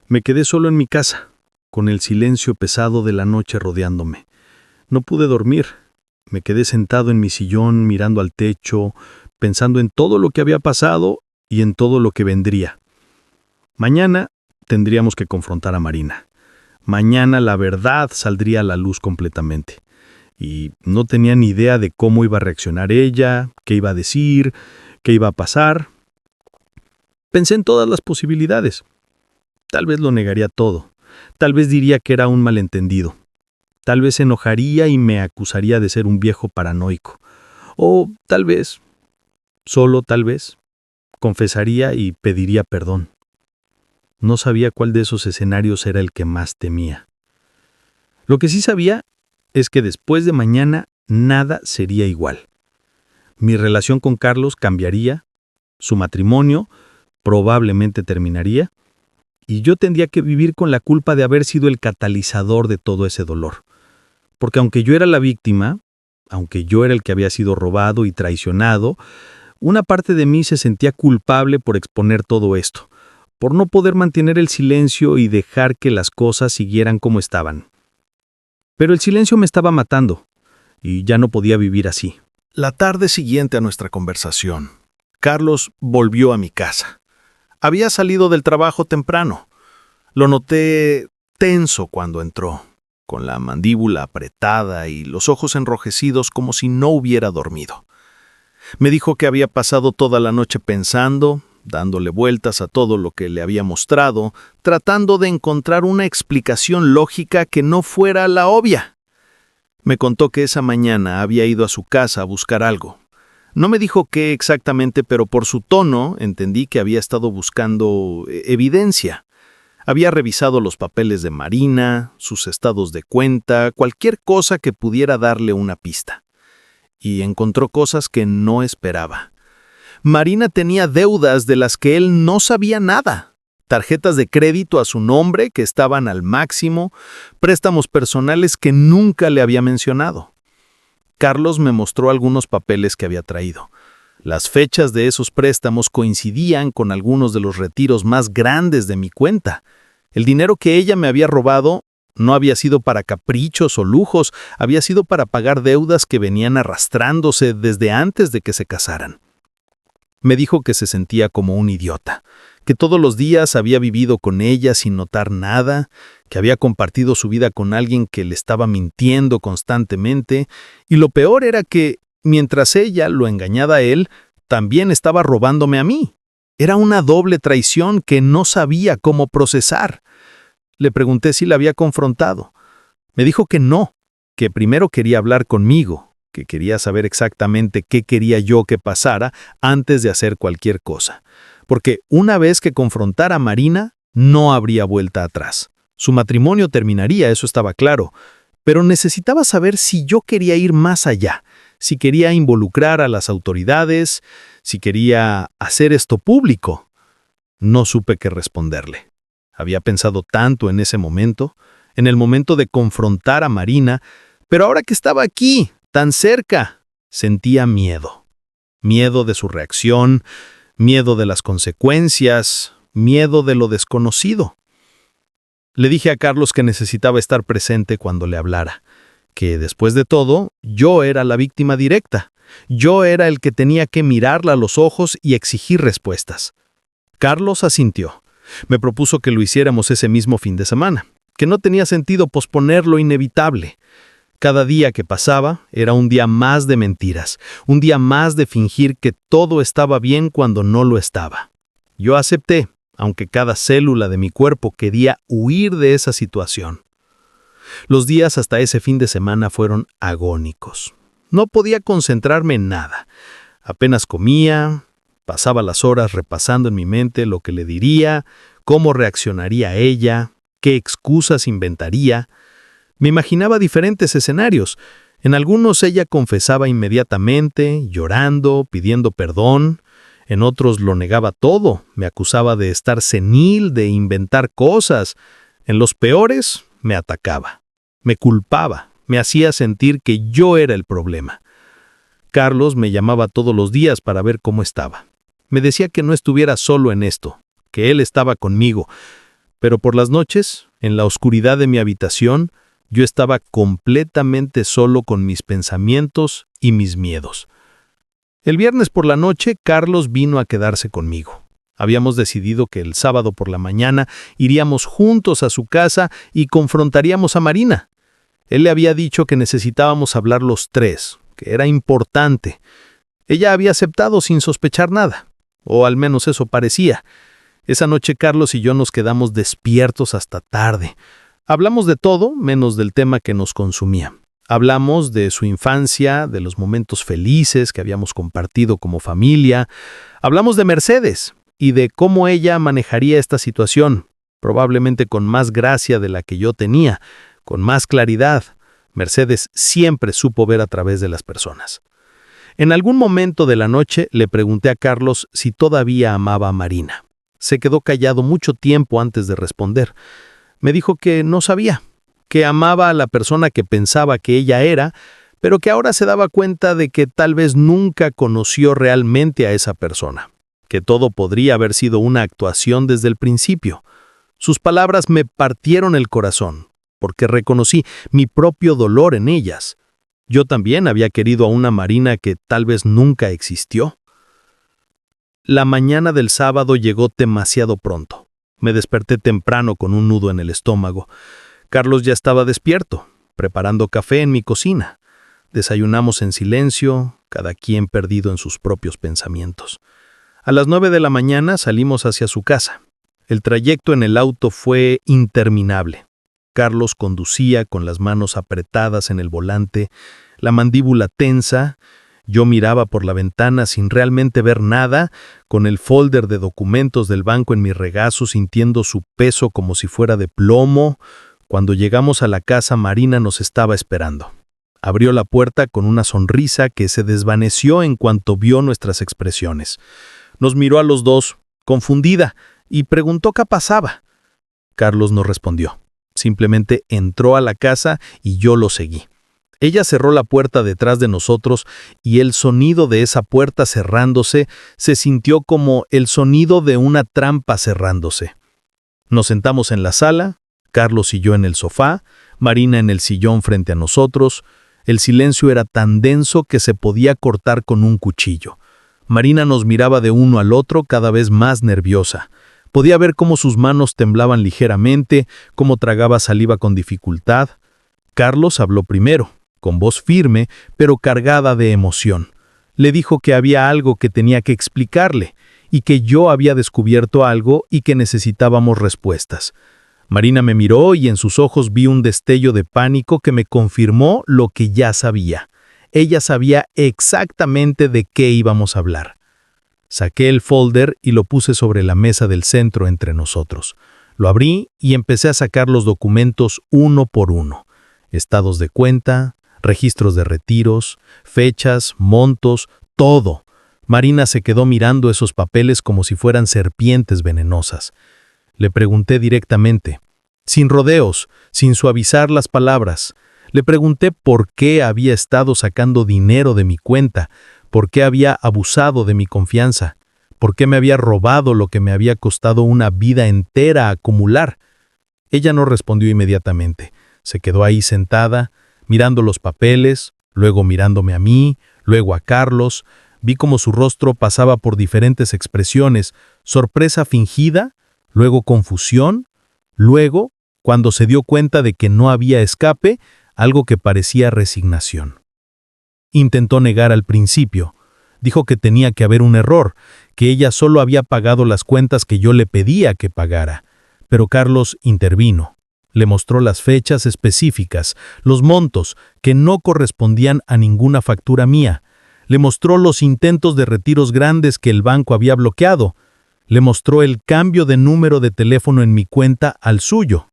Me quedé solo en mi casa, con el silencio pesado de la noche rodeándome. No pude dormir. Me quedé sentado en mi sillón mirando al techo, pensando en todo lo que había pasado y en todo lo que vendría. Mañana tendríamos que confrontar a Marina. Mañana la verdad saldría a la luz completamente. Y no tenía ni idea de cómo iba a reaccionar ella, qué iba a decir, qué iba a pasar. Pensé en todas las posibilidades. Tal vez lo negaría todo. Tal vez diría que era un malentendido. Tal vez se enojaría y me acusaría de ser un viejo paranoico. O tal vez, solo tal vez, confesaría y pediría perdón. No sabía cuál de esos escenarios era el que más temía. Lo que sí sabía es que después de mañana nada sería igual. Mi relación con Carlos cambiaría, su matrimonio probablemente terminaría, y yo tendría que vivir con la culpa de haber sido el catalizador de todo ese dolor. Porque aunque yo era la víctima, aunque yo era el que había sido robado y traicionado, una parte de mí se sentía culpable por exponer todo esto, por no poder mantener el silencio y dejar que las cosas siguieran como estaban. Pero el silencio me estaba matando, y ya no podía vivir así. La tarde siguiente a nuestra conversación, Carlos volvió a mi casa. Había salido del trabajo temprano. Lo noté tenso cuando entró, con la mandíbula apretada y los ojos enrojecidos como si no hubiera dormido. Me dijo que había pasado toda la noche pensando, dándole vueltas a todo lo que le había mostrado, tratando de encontrar una explicación lógica que no fuera la obvia. Me contó que esa mañana había ido a su casa a buscar algo. No me dijo qué exactamente, pero por su tono entendí que había estado buscando evidencia. Había revisado los papeles de Marina, sus estados de cuenta, cualquier cosa que pudiera darle una pista. Y encontró cosas que no esperaba. Marina tenía deudas de las que él no sabía nada. Tarjetas de crédito a su nombre que estaban al máximo, préstamos personales que nunca le había mencionado. Carlos me mostró algunos papeles que había traído. Las fechas de esos préstamos coincidían con algunos de los retiros más grandes de mi cuenta. El dinero que ella me había robado no había sido para caprichos o lujos, había sido para pagar deudas que venían arrastrándose desde antes de que se casaran. Me dijo que se sentía como un idiota, que todos los días había vivido con ella sin notar nada, que había compartido su vida con alguien que le estaba mintiendo constantemente, y lo peor era que, mientras ella lo engañaba a él, también estaba robándome a mí. Era una doble traición que no sabía cómo procesar. Le pregunté si la había confrontado. Me dijo que no, que primero quería hablar conmigo, que quería saber exactamente qué quería yo que pasara antes de hacer cualquier cosa. Porque una vez que confrontara a Marina, no habría vuelta atrás. Su matrimonio terminaría, eso estaba claro, pero necesitaba saber si yo quería ir más allá, si quería involucrar a las autoridades, si quería hacer esto público. No supe qué responderle. Había pensado tanto en ese momento, en el momento de confrontar a Marina, pero ahora que estaba aquí, tan cerca, sentía miedo. Miedo de su reacción, miedo de las consecuencias, miedo de lo desconocido. Le dije a Carlos que necesitaba estar presente cuando le hablara, que después de todo, yo era la víctima directa. Yo era el que tenía que mirarla a los ojos y exigir respuestas. Carlos asintió. Me propuso que lo hiciéramos ese mismo fin de semana, que no tenía sentido posponer lo inevitable. Cada día que pasaba era un día más de mentiras, un día más de fingir que todo estaba bien cuando no lo estaba. Yo acepté, aunque cada célula de mi cuerpo quería huir de esa situación. Los días hasta ese fin de semana fueron agónicos. No podía concentrarme en nada. Apenas comía, pasaba las horas repasando en mi mente lo que le diría, cómo reaccionaría ella, qué excusas inventaría. Me imaginaba diferentes escenarios. En algunos ella confesaba inmediatamente, llorando, pidiendo perdón. En otros lo negaba todo, me acusaba de estar senil, de inventar cosas. En los peores, me atacaba, me culpaba, me hacía sentir que yo era el problema. Carlos me llamaba todos los días para ver cómo estaba. Me decía que no estuviera solo en esto, que él estaba conmigo. Pero por las noches, en la oscuridad de mi habitación, yo estaba completamente solo con mis pensamientos y mis miedos. El viernes por la noche, Carlos vino a quedarse conmigo. Habíamos decidido que el sábado por la mañana iríamos juntos a su casa y confrontaríamos a Marina. Él le había dicho que necesitábamos hablar los tres, que era importante. Ella había aceptado sin sospechar nada, o al menos eso parecía. Esa noche Carlos y yo nos quedamos despiertos hasta tarde. Hablamos de todo menos del tema que nos consumía. Hablamos de su infancia, de los momentos felices que habíamos compartido como familia. Hablamos de Mercedes y de cómo ella manejaría esta situación, probablemente con más gracia de la que yo tenía, con más claridad. Mercedes siempre supo ver a través de las personas. En algún momento de la noche le pregunté a Carlos si todavía amaba a Marina. Se quedó callado mucho tiempo antes de responder. Me dijo que no sabía, que amaba a la persona que pensaba que ella era, pero que ahora se daba cuenta de que tal vez nunca conoció realmente a esa persona, que todo podría haber sido una actuación desde el principio. Sus palabras me partieron el corazón, porque reconocí mi propio dolor en ellas. Yo también había querido a una Marina que tal vez nunca existió. La mañana del sábado llegó demasiado pronto. Me desperté temprano con un nudo en el estómago. Carlos ya estaba despierto, preparando café en mi cocina. Desayunamos en silencio, cada quien perdido en sus propios pensamientos. A las 9 de la mañana salimos hacia su casa. El trayecto en el auto fue interminable. Carlos conducía con las manos apretadas en el volante, la mandíbula tensa. Yo miraba por la ventana sin realmente ver nada, con el folder de documentos del banco en mi regazo, sintiendo su peso como si fuera de plomo. Cuando llegamos a la casa, Marina nos estaba esperando. Abrió la puerta con una sonrisa que se desvaneció en cuanto vio nuestras expresiones. Nos miró a los dos, confundida, y preguntó qué pasaba. Carlos no respondió. Simplemente entró a la casa y yo lo seguí. Ella cerró la puerta detrás de nosotros y el sonido de esa puerta cerrándose se sintió como el sonido de una trampa cerrándose. Nos sentamos en la sala, Carlos y yo en el sofá, Marina en el sillón frente a nosotros. El silencio era tan denso que se podía cortar con un cuchillo. Marina nos miraba de uno al otro cada vez más nerviosa. Podía ver cómo sus manos temblaban ligeramente, cómo tragaba saliva con dificultad. Carlos habló primero, con voz firme, pero cargada de emoción. Le dijo que había algo que tenía que explicarle, y que yo había descubierto algo y que necesitábamos respuestas. Marina me miró y en sus ojos vi un destello de pánico que me confirmó lo que ya sabía. Ella sabía exactamente de qué íbamos a hablar. Saqué el folder y lo puse sobre la mesa del centro entre nosotros. Lo abrí y empecé a sacar los documentos uno por uno. Estados de cuenta, registros de retiros, fechas, montos, todo. Marina se quedó mirando esos papeles como si fueran serpientes venenosas. Le pregunté directamente, sin rodeos, sin suavizar las palabras. Le pregunté por qué había estado sacando dinero de mi cuenta, por qué había abusado de mi confianza, por qué me había robado lo que me había costado una vida entera acumular. Ella no respondió inmediatamente. Se quedó ahí sentada, mirando los papeles, luego mirándome a mí, luego a Carlos. Vi cómo su rostro pasaba por diferentes expresiones, sorpresa fingida, luego confusión, luego, cuando se dio cuenta de que no había escape, algo que parecía resignación. Intentó negar al principio. Dijo que tenía que haber un error, que ella solo había pagado las cuentas que yo le pedía que pagara. Pero Carlos intervino. Le mostró las fechas específicas, los montos, que no correspondían a ninguna factura mía. Le mostró los intentos de retiros grandes que el banco había bloqueado. Le mostró el cambio de número de teléfono en mi cuenta al suyo.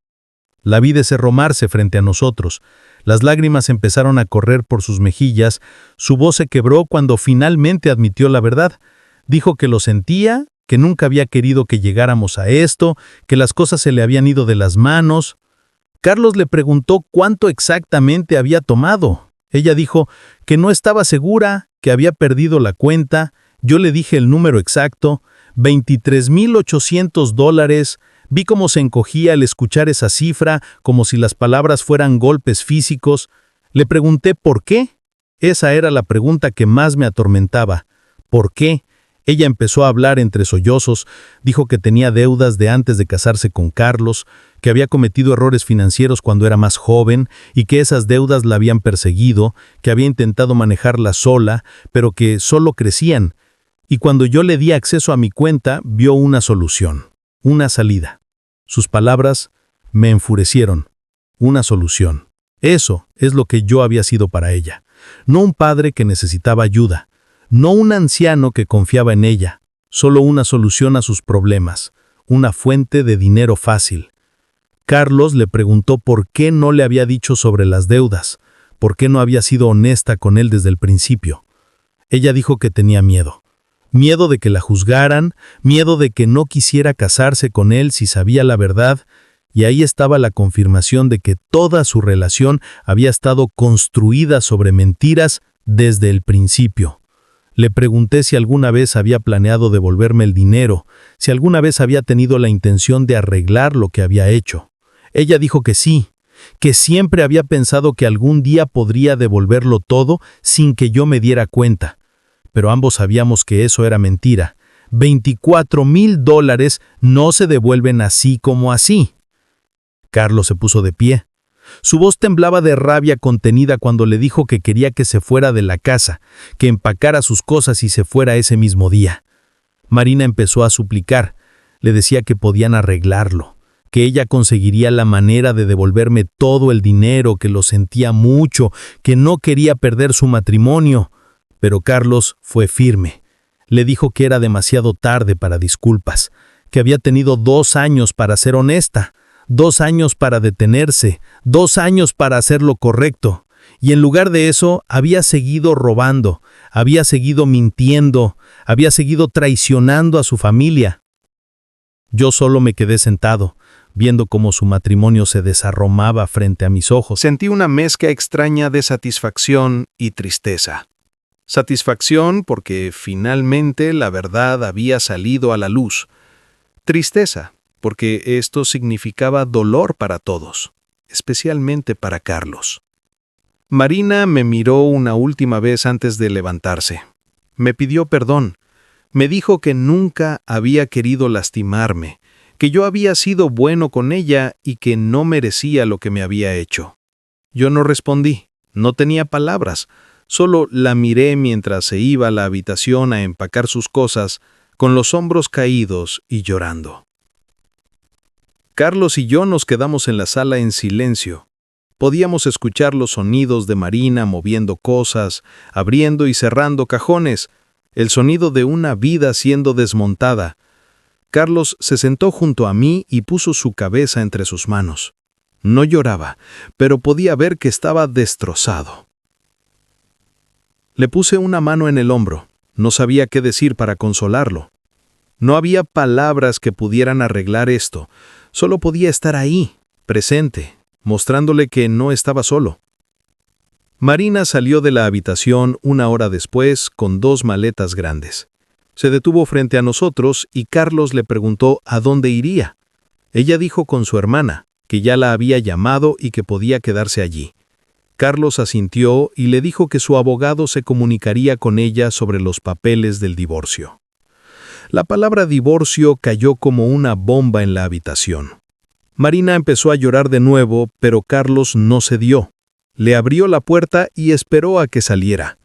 La vi desarromarse frente a nosotros. Las lágrimas empezaron a correr por sus mejillas. Su voz se quebró cuando finalmente admitió la verdad. Dijo que lo sentía, que nunca había querido que llegáramos a esto, que las cosas se le habían ido de las manos. Carlos le preguntó cuánto exactamente había tomado. Ella dijo que no estaba segura, que había perdido la cuenta. Yo le dije el número exacto, $23,800. Vi cómo se encogía al escuchar esa cifra, como si las palabras fueran golpes físicos. Le pregunté por qué. Esa era la pregunta que más me atormentaba. ¿Por qué? Ella empezó a hablar entre sollozos, dijo que tenía deudas de antes de casarse con Carlos, que había cometido errores financieros cuando era más joven y que esas deudas la habían perseguido, que había intentado manejarlas sola, pero que solo crecían. Y cuando yo le di acceso a mi cuenta, vio una solución, una salida. Sus palabras me enfurecieron. Una solución. Eso es lo que yo había sido para ella. No un padre que necesitaba ayuda. No un anciano que confiaba en ella, solo una solución a sus problemas, una fuente de dinero fácil. Carlos le preguntó por qué no le había dicho sobre las deudas, por qué no había sido honesta con él desde el principio. Ella dijo que tenía miedo. Miedo de que la juzgaran, miedo de que no quisiera casarse con él si sabía la verdad, y ahí estaba la confirmación de que toda su relación había estado construida sobre mentiras desde el principio. Le pregunté si alguna vez había planeado devolverme el dinero, si alguna vez había tenido la intención de arreglar lo que había hecho. Ella dijo que sí, que siempre había pensado que algún día podría devolverlo todo sin que yo me diera cuenta. Pero ambos sabíamos que eso era mentira. $24,000 no se devuelven así como así. Carlos se puso de pie. Su voz temblaba de rabia contenida cuando le dijo que quería que se fuera de la casa, que empacara sus cosas y se fuera ese mismo día. Marina empezó a suplicar. Le decía que podían arreglarlo, que ella conseguiría la manera de devolverme todo el dinero, que lo sentía mucho, que no quería perder su matrimonio. Pero Carlos fue firme. Le dijo que era demasiado tarde para disculpas, que había tenido 2 años para ser honesta, 2 años para detenerse, 2 años para hacer lo correcto, y en lugar de eso había seguido robando, había seguido mintiendo, había seguido traicionando a su familia. Yo solo me quedé sentado, viendo cómo su matrimonio se desarromaba frente a mis ojos. Sentí una mezcla extraña de satisfacción y tristeza. Satisfacción porque finalmente la verdad había salido a la luz. Tristeza porque esto significaba dolor para todos, especialmente para Carlos. Marina me miró una última vez antes de levantarse. Me pidió perdón. Me dijo que nunca había querido lastimarme, que yo había sido bueno con ella y que no merecía lo que me había hecho. Yo no respondí, no tenía palabras, solo la miré mientras se iba a la habitación a empacar sus cosas, con los hombros caídos y llorando. Carlos y yo nos quedamos en la sala en silencio. Podíamos escuchar los sonidos de Marina moviendo cosas, abriendo y cerrando cajones, el sonido de una vida siendo desmontada. Carlos se sentó junto a mí y puso su cabeza entre sus manos. No lloraba, pero podía ver que estaba destrozado. Le puse una mano en el hombro. No sabía qué decir para consolarlo. No había palabras que pudieran arreglar esto. Solo podía estar ahí, presente, mostrándole que no estaba solo. Marina salió de la habitación 1 hora después con 2 maletas grandes. Se detuvo frente a nosotros y Carlos le preguntó a dónde iría. Ella dijo con su hermana, que ya la había llamado y que podía quedarse allí. Carlos asintió y le dijo que su abogado se comunicaría con ella sobre los papeles del divorcio. La palabra divorcio cayó como una bomba en la habitación. Marina empezó a llorar de nuevo, pero Carlos no cedió. Le abrió la puerta y esperó a que saliera.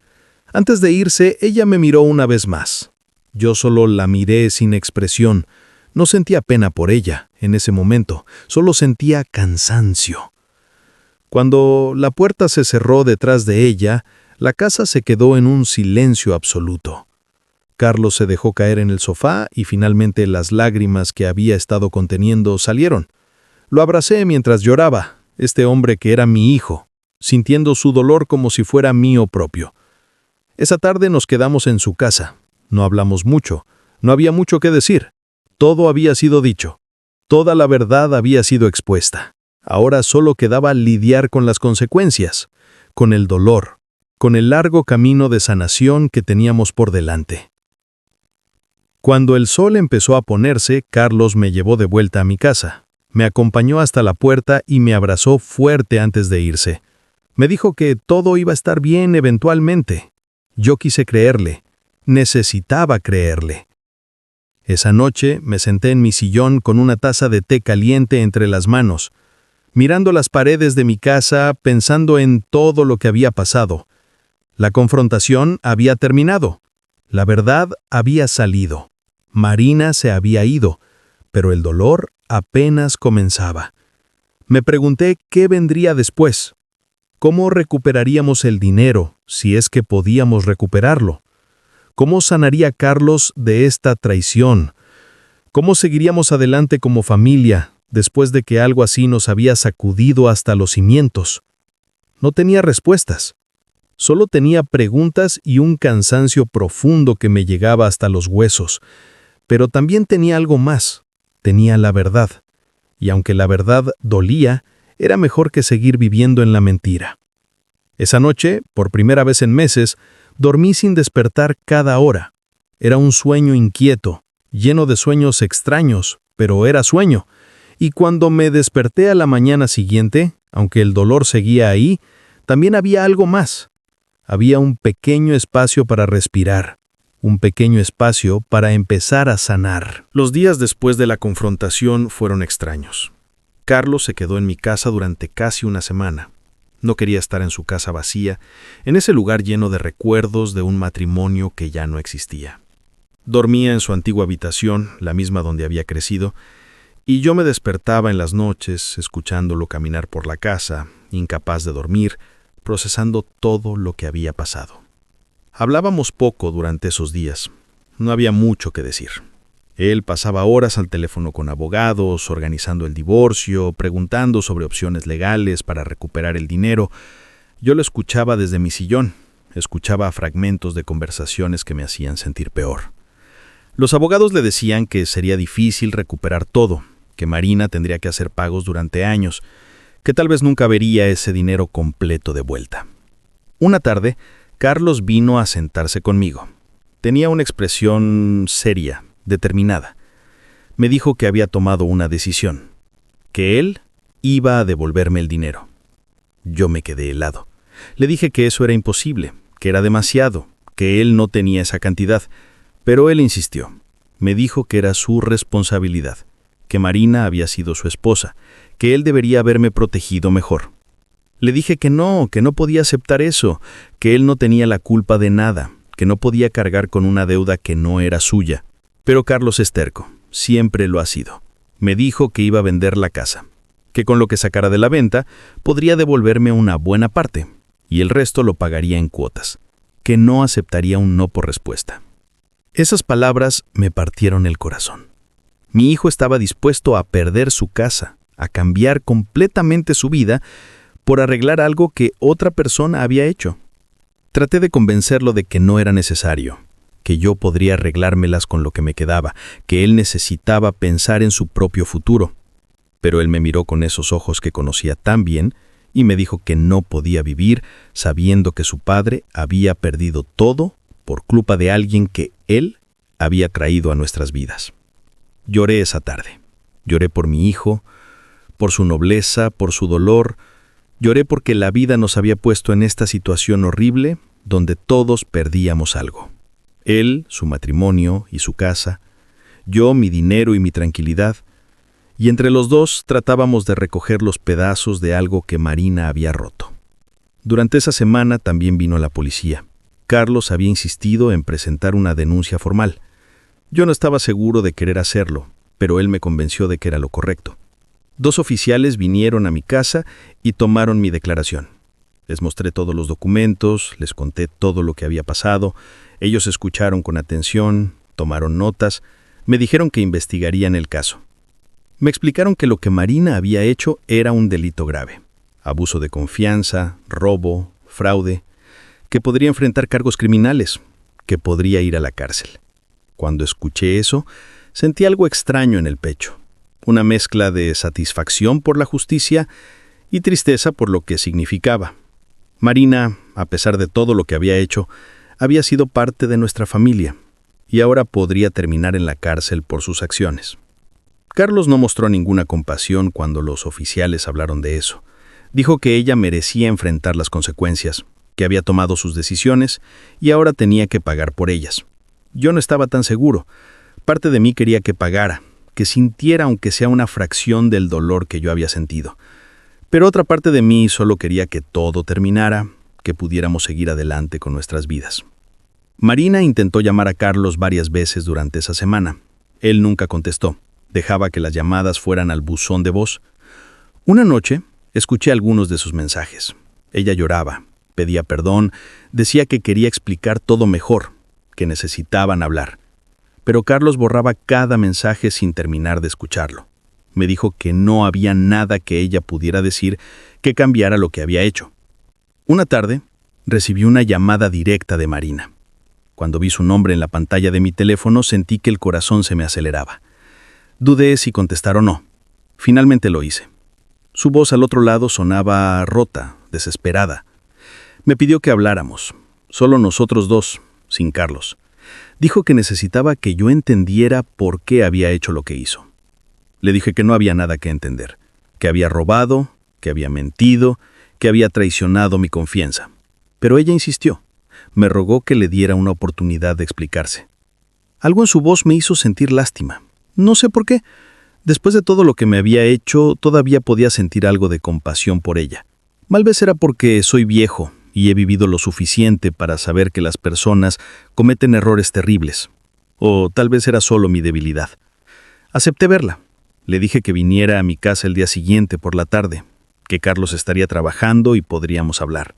Antes de irse, ella me miró una vez más. Yo solo la miré sin expresión. No sentía pena por ella en ese momento, solo sentía cansancio. Cuando la puerta se cerró detrás de ella, la casa se quedó en un silencio absoluto. Carlos se dejó caer en el sofá y finalmente las lágrimas que había estado conteniendo salieron. Lo abracé mientras lloraba, este hombre que era mi hijo, sintiendo su dolor como si fuera mío propio. Esa tarde nos quedamos en su casa. No hablamos mucho, no había mucho que decir. Todo había sido dicho. Toda la verdad había sido expuesta. Ahora solo quedaba lidiar con las consecuencias, con el dolor, con el largo camino de sanación que teníamos por delante. Cuando el sol empezó a ponerse, Carlos me llevó de vuelta a mi casa. Me acompañó hasta la puerta y me abrazó fuerte antes de irse. Me dijo que todo iba a estar bien eventualmente. Yo quise creerle. Necesitaba creerle. Esa noche me senté en mi sillón con una taza de té caliente entre las manos, mirando las paredes de mi casa, pensando en todo lo que había pasado. La confrontación había terminado. La verdad había salido. Marina se había ido, pero el dolor apenas comenzaba. Me pregunté qué vendría después. ¿Cómo recuperaríamos el dinero, si es que podíamos recuperarlo? ¿Cómo sanaría Carlos de esta traición? ¿Cómo seguiríamos adelante como familia, después de que algo así nos había sacudido hasta los cimientos? No tenía respuestas. Solo tenía preguntas y un cansancio profundo que me llegaba hasta los huesos. Pero también tenía algo más. Tenía la verdad. Y aunque la verdad dolía, era mejor que seguir viviendo en la mentira. Esa noche, por primera vez en meses, dormí sin despertar cada hora. Era un sueño inquieto, lleno de sueños extraños, pero era sueño. Y cuando me desperté a la mañana siguiente, aunque el dolor seguía ahí, también había algo más. Había un pequeño espacio para respirar, un pequeño espacio para empezar a sanar. Los días después de la confrontación fueron extraños. Carlos se quedó en mi casa durante casi una semana. No quería estar en su casa vacía, en ese lugar lleno de recuerdos de un matrimonio que ya no existía. Dormía en su antigua habitación, la misma donde había crecido, y yo me despertaba en las noches, escuchándolo caminar por la casa, incapaz de dormir, procesando todo lo que había pasado. Hablábamos poco durante esos días. No había mucho que decir. Él pasaba horas al teléfono con abogados, organizando el divorcio, preguntando sobre opciones legales para recuperar el dinero. Yo lo escuchaba desde mi sillón, escuchaba fragmentos de conversaciones que me hacían sentir peor. Los abogados le decían que sería difícil recuperar todo, que Marina tendría que hacer pagos durante años, que tal vez nunca vería ese dinero completo de vuelta. Una tarde, Carlos vino a sentarse conmigo. Tenía una expresión seria, determinada. Me dijo que había tomado una decisión, que él iba a devolverme el dinero. Yo me quedé helado. Le dije que eso era imposible, que era demasiado, que él no tenía esa cantidad, pero él insistió. Me dijo que era su responsabilidad, que Marina había sido su esposa, que él debería haberme protegido mejor. Le dije que no podía aceptar eso, que él no tenía la culpa de nada, que no podía cargar con una deuda que no era suya. Pero Carlos es terco, siempre lo ha sido. Me dijo que iba a vender la casa, que con lo que sacara de la venta podría devolverme una buena parte, y el resto lo pagaría en cuotas, que no aceptaría un no por respuesta. Esas palabras me partieron el corazón. Mi hijo estaba dispuesto a perder su casa, a cambiar completamente su vida por arreglar algo que otra persona había hecho. Traté de convencerlo de que no era necesario, que yo podría arreglármelas con lo que me quedaba, que él necesitaba pensar en su propio futuro. Pero él me miró con esos ojos que conocía tan bien y me dijo que no podía vivir sabiendo que su padre había perdido todo por culpa de alguien que él había traído a nuestras vidas. Lloré esa tarde. Lloré por mi hijo, por su nobleza, por su dolor. Lloré porque la vida nos había puesto en esta situación horrible donde todos perdíamos algo. Él, su matrimonio y su casa, yo, mi dinero y mi tranquilidad, y entre los dos tratábamos de recoger los pedazos de algo que Marina había roto. Durante esa semana también vino la policía. Carlos había insistido en presentar una denuncia formal. Yo no estaba seguro de querer hacerlo, pero él me convenció de que era lo correcto. 2 oficiales vinieron a mi casa y tomaron mi declaración. Les mostré todos los documentos, les conté todo lo que había pasado. Ellos escucharon con atención, tomaron notas, me dijeron que investigarían el caso. Me explicaron que lo que Marina había hecho era un delito grave. Abuso de confianza, robo, fraude, que podría enfrentar cargos criminales, que podría ir a la cárcel. Cuando escuché eso, sentí algo extraño en el pecho. Una mezcla de satisfacción por la justicia y tristeza por lo que significaba. Marina, a pesar de todo lo que había hecho, había sido parte de nuestra familia y ahora podría terminar en la cárcel por sus acciones. Carlos no mostró ninguna compasión cuando los oficiales hablaron de eso. Dijo que ella merecía enfrentar las consecuencias, que había tomado sus decisiones y ahora tenía que pagar por ellas. Yo no estaba tan seguro. Parte de mí quería que pagara, que sintiera aunque sea una fracción del dolor que yo había sentido. Pero otra parte de mí solo quería que todo terminara, que pudiéramos seguir adelante con nuestras vidas. Marina intentó llamar a Carlos varias veces durante esa semana. Él nunca contestó. Dejaba que las llamadas fueran al buzón de voz. Una noche, escuché algunos de sus mensajes. Ella lloraba, pedía perdón, decía que quería explicar todo mejor, que necesitaban hablar. Pero Carlos borraba cada mensaje sin terminar de escucharlo. Me dijo que no había nada que ella pudiera decir que cambiara lo que había hecho. Una tarde, recibí una llamada directa de Marina. Cuando vi su nombre en la pantalla de mi teléfono, sentí que el corazón se me aceleraba. Dudé si contestar o no. Finalmente lo hice. Su voz al otro lado sonaba rota, desesperada. Me pidió que habláramos, solo nosotros dos, sin Carlos. Dijo que necesitaba que yo entendiera por qué había hecho lo que hizo. Le dije que no había nada que entender, que había robado, que había mentido, que había traicionado mi confianza. Pero ella insistió. Me rogó que le diera una oportunidad de explicarse. Algo en su voz me hizo sentir lástima. No sé por qué. Después de todo lo que me había hecho, todavía podía sentir algo de compasión por ella. Tal vez era porque soy viejo y he vivido lo suficiente para saber que las personas cometen errores terribles. O tal vez era solo mi debilidad. Acepté verla. Le dije que viniera a mi casa el día siguiente por la tarde, que Carlos estaría trabajando y podríamos hablar.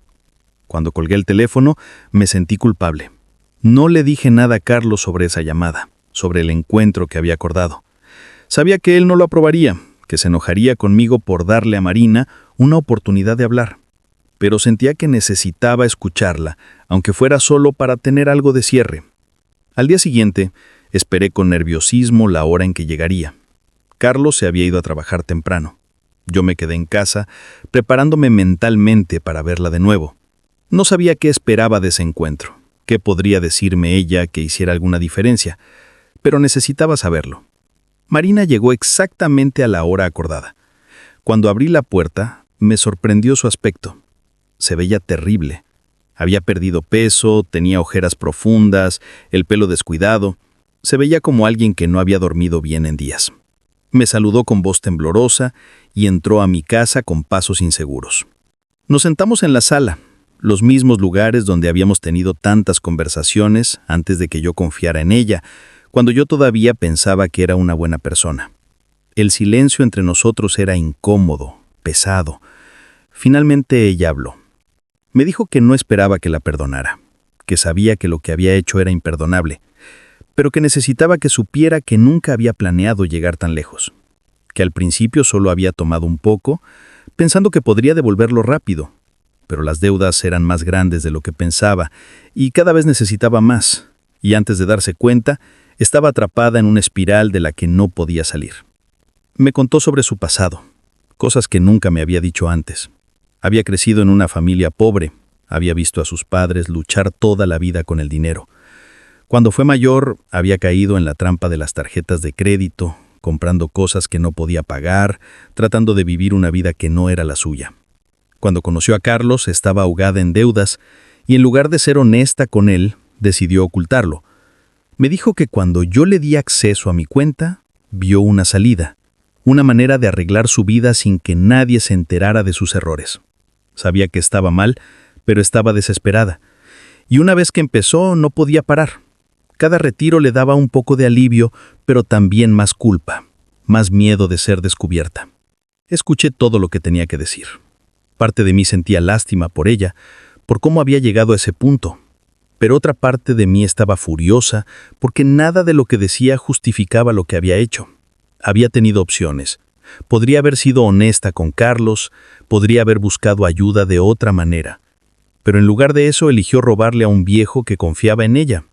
Cuando colgué el teléfono, me sentí culpable. No le dije nada a Carlos sobre esa llamada, sobre el encuentro que había acordado. Sabía que él no lo aprobaría, que se enojaría conmigo por darle a Marina una oportunidad de hablar. Pero sentía que necesitaba escucharla, aunque fuera solo para tener algo de cierre. Al día siguiente, esperé con nerviosismo la hora en que llegaría. Carlos se había ido a trabajar temprano. Yo me quedé en casa, preparándome mentalmente para verla de nuevo. No sabía qué esperaba de ese encuentro, qué podría decirme ella que hiciera alguna diferencia, pero necesitaba saberlo. Marina llegó exactamente a la hora acordada. Cuando abrí la puerta, me sorprendió su aspecto. Se veía terrible. Había perdido peso, tenía ojeras profundas, el pelo descuidado. Se veía como alguien que no había dormido bien en días. Me saludó con voz temblorosa y entró a mi casa con pasos inseguros. Nos sentamos en la sala, los mismos lugares donde habíamos tenido tantas conversaciones antes de que yo confiara en ella, cuando yo todavía pensaba que era una buena persona. El silencio entre nosotros era incómodo, pesado. Finalmente ella habló. Me dijo que no esperaba que la perdonara, que sabía que lo que había hecho era imperdonable, pero que necesitaba que supiera que nunca había planeado llegar tan lejos, que al principio solo había tomado un poco, pensando que podría devolverlo rápido, pero las deudas eran más grandes de lo que pensaba y cada vez necesitaba más, y antes de darse cuenta, estaba atrapada en una espiral de la que no podía salir. Me contó sobre su pasado, cosas que nunca me había dicho antes. Había crecido en una familia pobre, había visto a sus padres luchar toda la vida con el dinero. Cuando fue mayor, había caído en la trampa de las tarjetas de crédito, comprando cosas que no podía pagar, tratando de vivir una vida que no era la suya. Cuando conoció a Carlos, estaba ahogada en deudas y en lugar de ser honesta con él, decidió ocultarlo. Me dijo que cuando yo le di acceso a mi cuenta, vio una salida, una manera de arreglar su vida sin que nadie se enterara de sus errores. Sabía que estaba mal, pero estaba desesperada. Y una vez que empezó, no podía parar. Cada retiro le daba un poco de alivio, pero también más culpa, más miedo de ser descubierta. Escuché todo lo que tenía que decir. Parte de mí sentía lástima por ella, por cómo había llegado a ese punto. Pero otra parte de mí estaba furiosa porque nada de lo que decía justificaba lo que había hecho. Había tenido opciones. Podría haber sido honesta con Carlos, podría haber buscado ayuda de otra manera. Pero en lugar de eso eligió robarle a un viejo que confiaba en ella.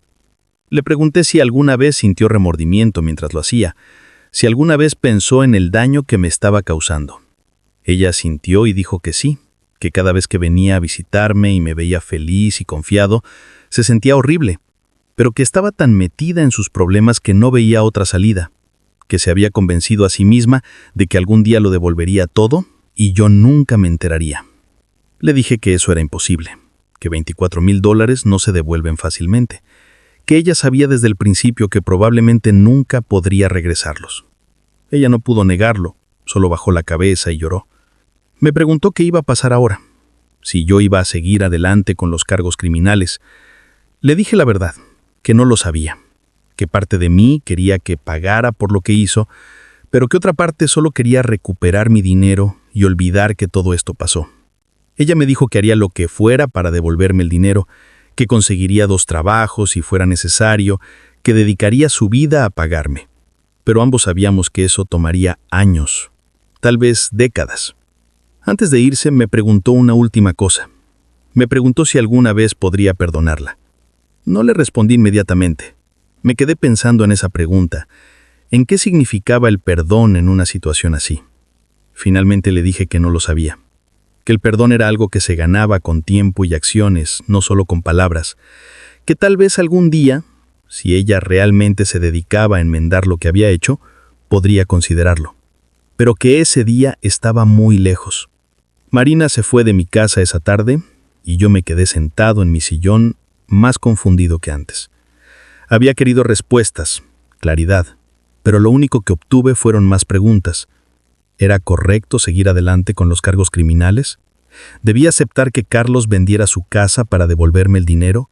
Le pregunté si alguna vez sintió remordimiento mientras lo hacía, si alguna vez pensó en el daño que me estaba causando. Ella asintió y dijo que sí, que cada vez que venía a visitarme y me veía feliz y confiado, se sentía horrible, pero que estaba tan metida en sus problemas que no veía otra salida, que se había convencido a sí misma de que algún día lo devolvería todo y yo nunca me enteraría. Le dije que eso era imposible, que $24,000 no se devuelven fácilmente, que ella sabía desde el principio que probablemente nunca podría regresarlos. Ella no pudo negarlo, solo bajó la cabeza y lloró. Me preguntó qué iba a pasar ahora, si yo iba a seguir adelante con los cargos criminales. Le dije la verdad, que no lo sabía, que parte de mí quería que pagara por lo que hizo, pero que otra parte solo quería recuperar mi dinero y olvidar que todo esto pasó. Ella me dijo que haría lo que fuera para devolverme el dinero, que conseguiría 2 trabajos si fuera necesario, que dedicaría su vida a pagarme. Pero ambos sabíamos que eso tomaría años, tal vez décadas. Antes de irse me preguntó una última cosa. Me preguntó si alguna vez podría perdonarla. No le respondí inmediatamente. Me quedé pensando en esa pregunta, en qué significaba el perdón en una situación así. Finalmente le dije que no lo sabía, que el perdón era algo que se ganaba con tiempo y acciones, no solo con palabras, que tal vez algún día, si ella realmente se dedicaba a enmendar lo que había hecho, podría considerarlo, pero que ese día estaba muy lejos. Marina se fue de mi casa esa tarde y yo me quedé sentado en mi sillón más confundido que antes. Había querido respuestas, claridad, pero lo único que obtuve fueron más preguntas. ¿Era correcto seguir adelante con los cargos criminales? ¿Debía aceptar que Carlos vendiera su casa para devolverme el dinero?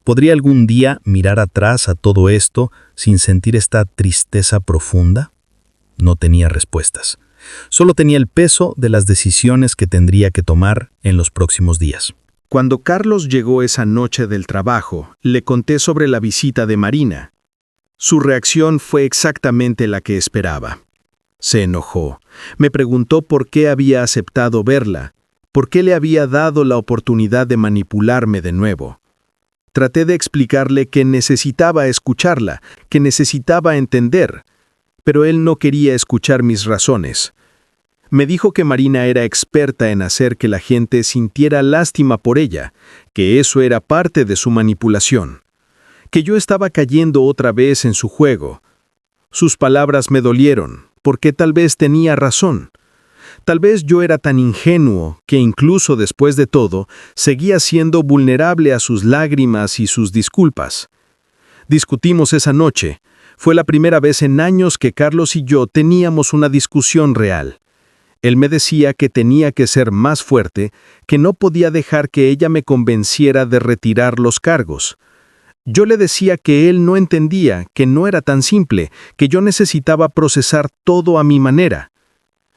¿Podría algún día mirar atrás a todo esto sin sentir esta tristeza profunda? No tenía respuestas. Solo tenía el peso de las decisiones que tendría que tomar en los próximos días. Cuando Carlos llegó esa noche del trabajo, le conté sobre la visita de Marina. Su reacción fue exactamente la que esperaba. Se enojó. Me preguntó por qué había aceptado verla, por qué le había dado la oportunidad de manipularme de nuevo. Traté de explicarle que necesitaba escucharla, que necesitaba entender, pero él no quería escuchar mis razones. Me dijo que Marina era experta en hacer que la gente sintiera lástima por ella, que eso era parte de su manipulación, que yo estaba cayendo otra vez en su juego. Sus palabras me dolieron, porque tal vez tenía razón. Tal vez yo era tan ingenuo que incluso después de todo, seguía siendo vulnerable a sus lágrimas y sus disculpas. Discutimos esa noche. Fue la primera vez en años que Carlos y yo teníamos una discusión real. Él me decía que tenía que ser más fuerte, que no podía dejar que ella me convenciera de retirar los cargos. Yo le decía que él no entendía, que no era tan simple, que yo necesitaba procesar todo a mi manera.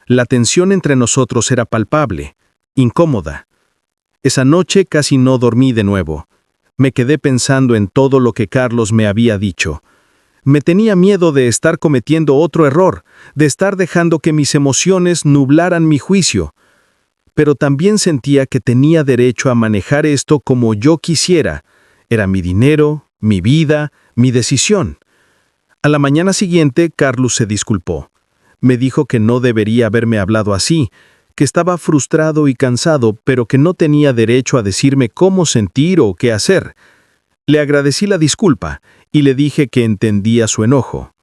La tensión entre nosotros era palpable, incómoda. Esa noche casi no dormí de nuevo. Me quedé pensando en todo lo que Carlos me había dicho. Me tenía miedo de estar cometiendo otro error, de estar dejando que mis emociones nublaran mi juicio. Pero también sentía que tenía derecho a manejar esto como yo quisiera. Era mi dinero, mi vida, mi decisión. A la mañana siguiente, Carlos se disculpó. Me dijo que no debería haberme hablado así, que estaba frustrado y cansado, pero que no tenía derecho a decirme cómo sentir o qué hacer. Le agradecí la disculpa y le dije que entendía su enojo.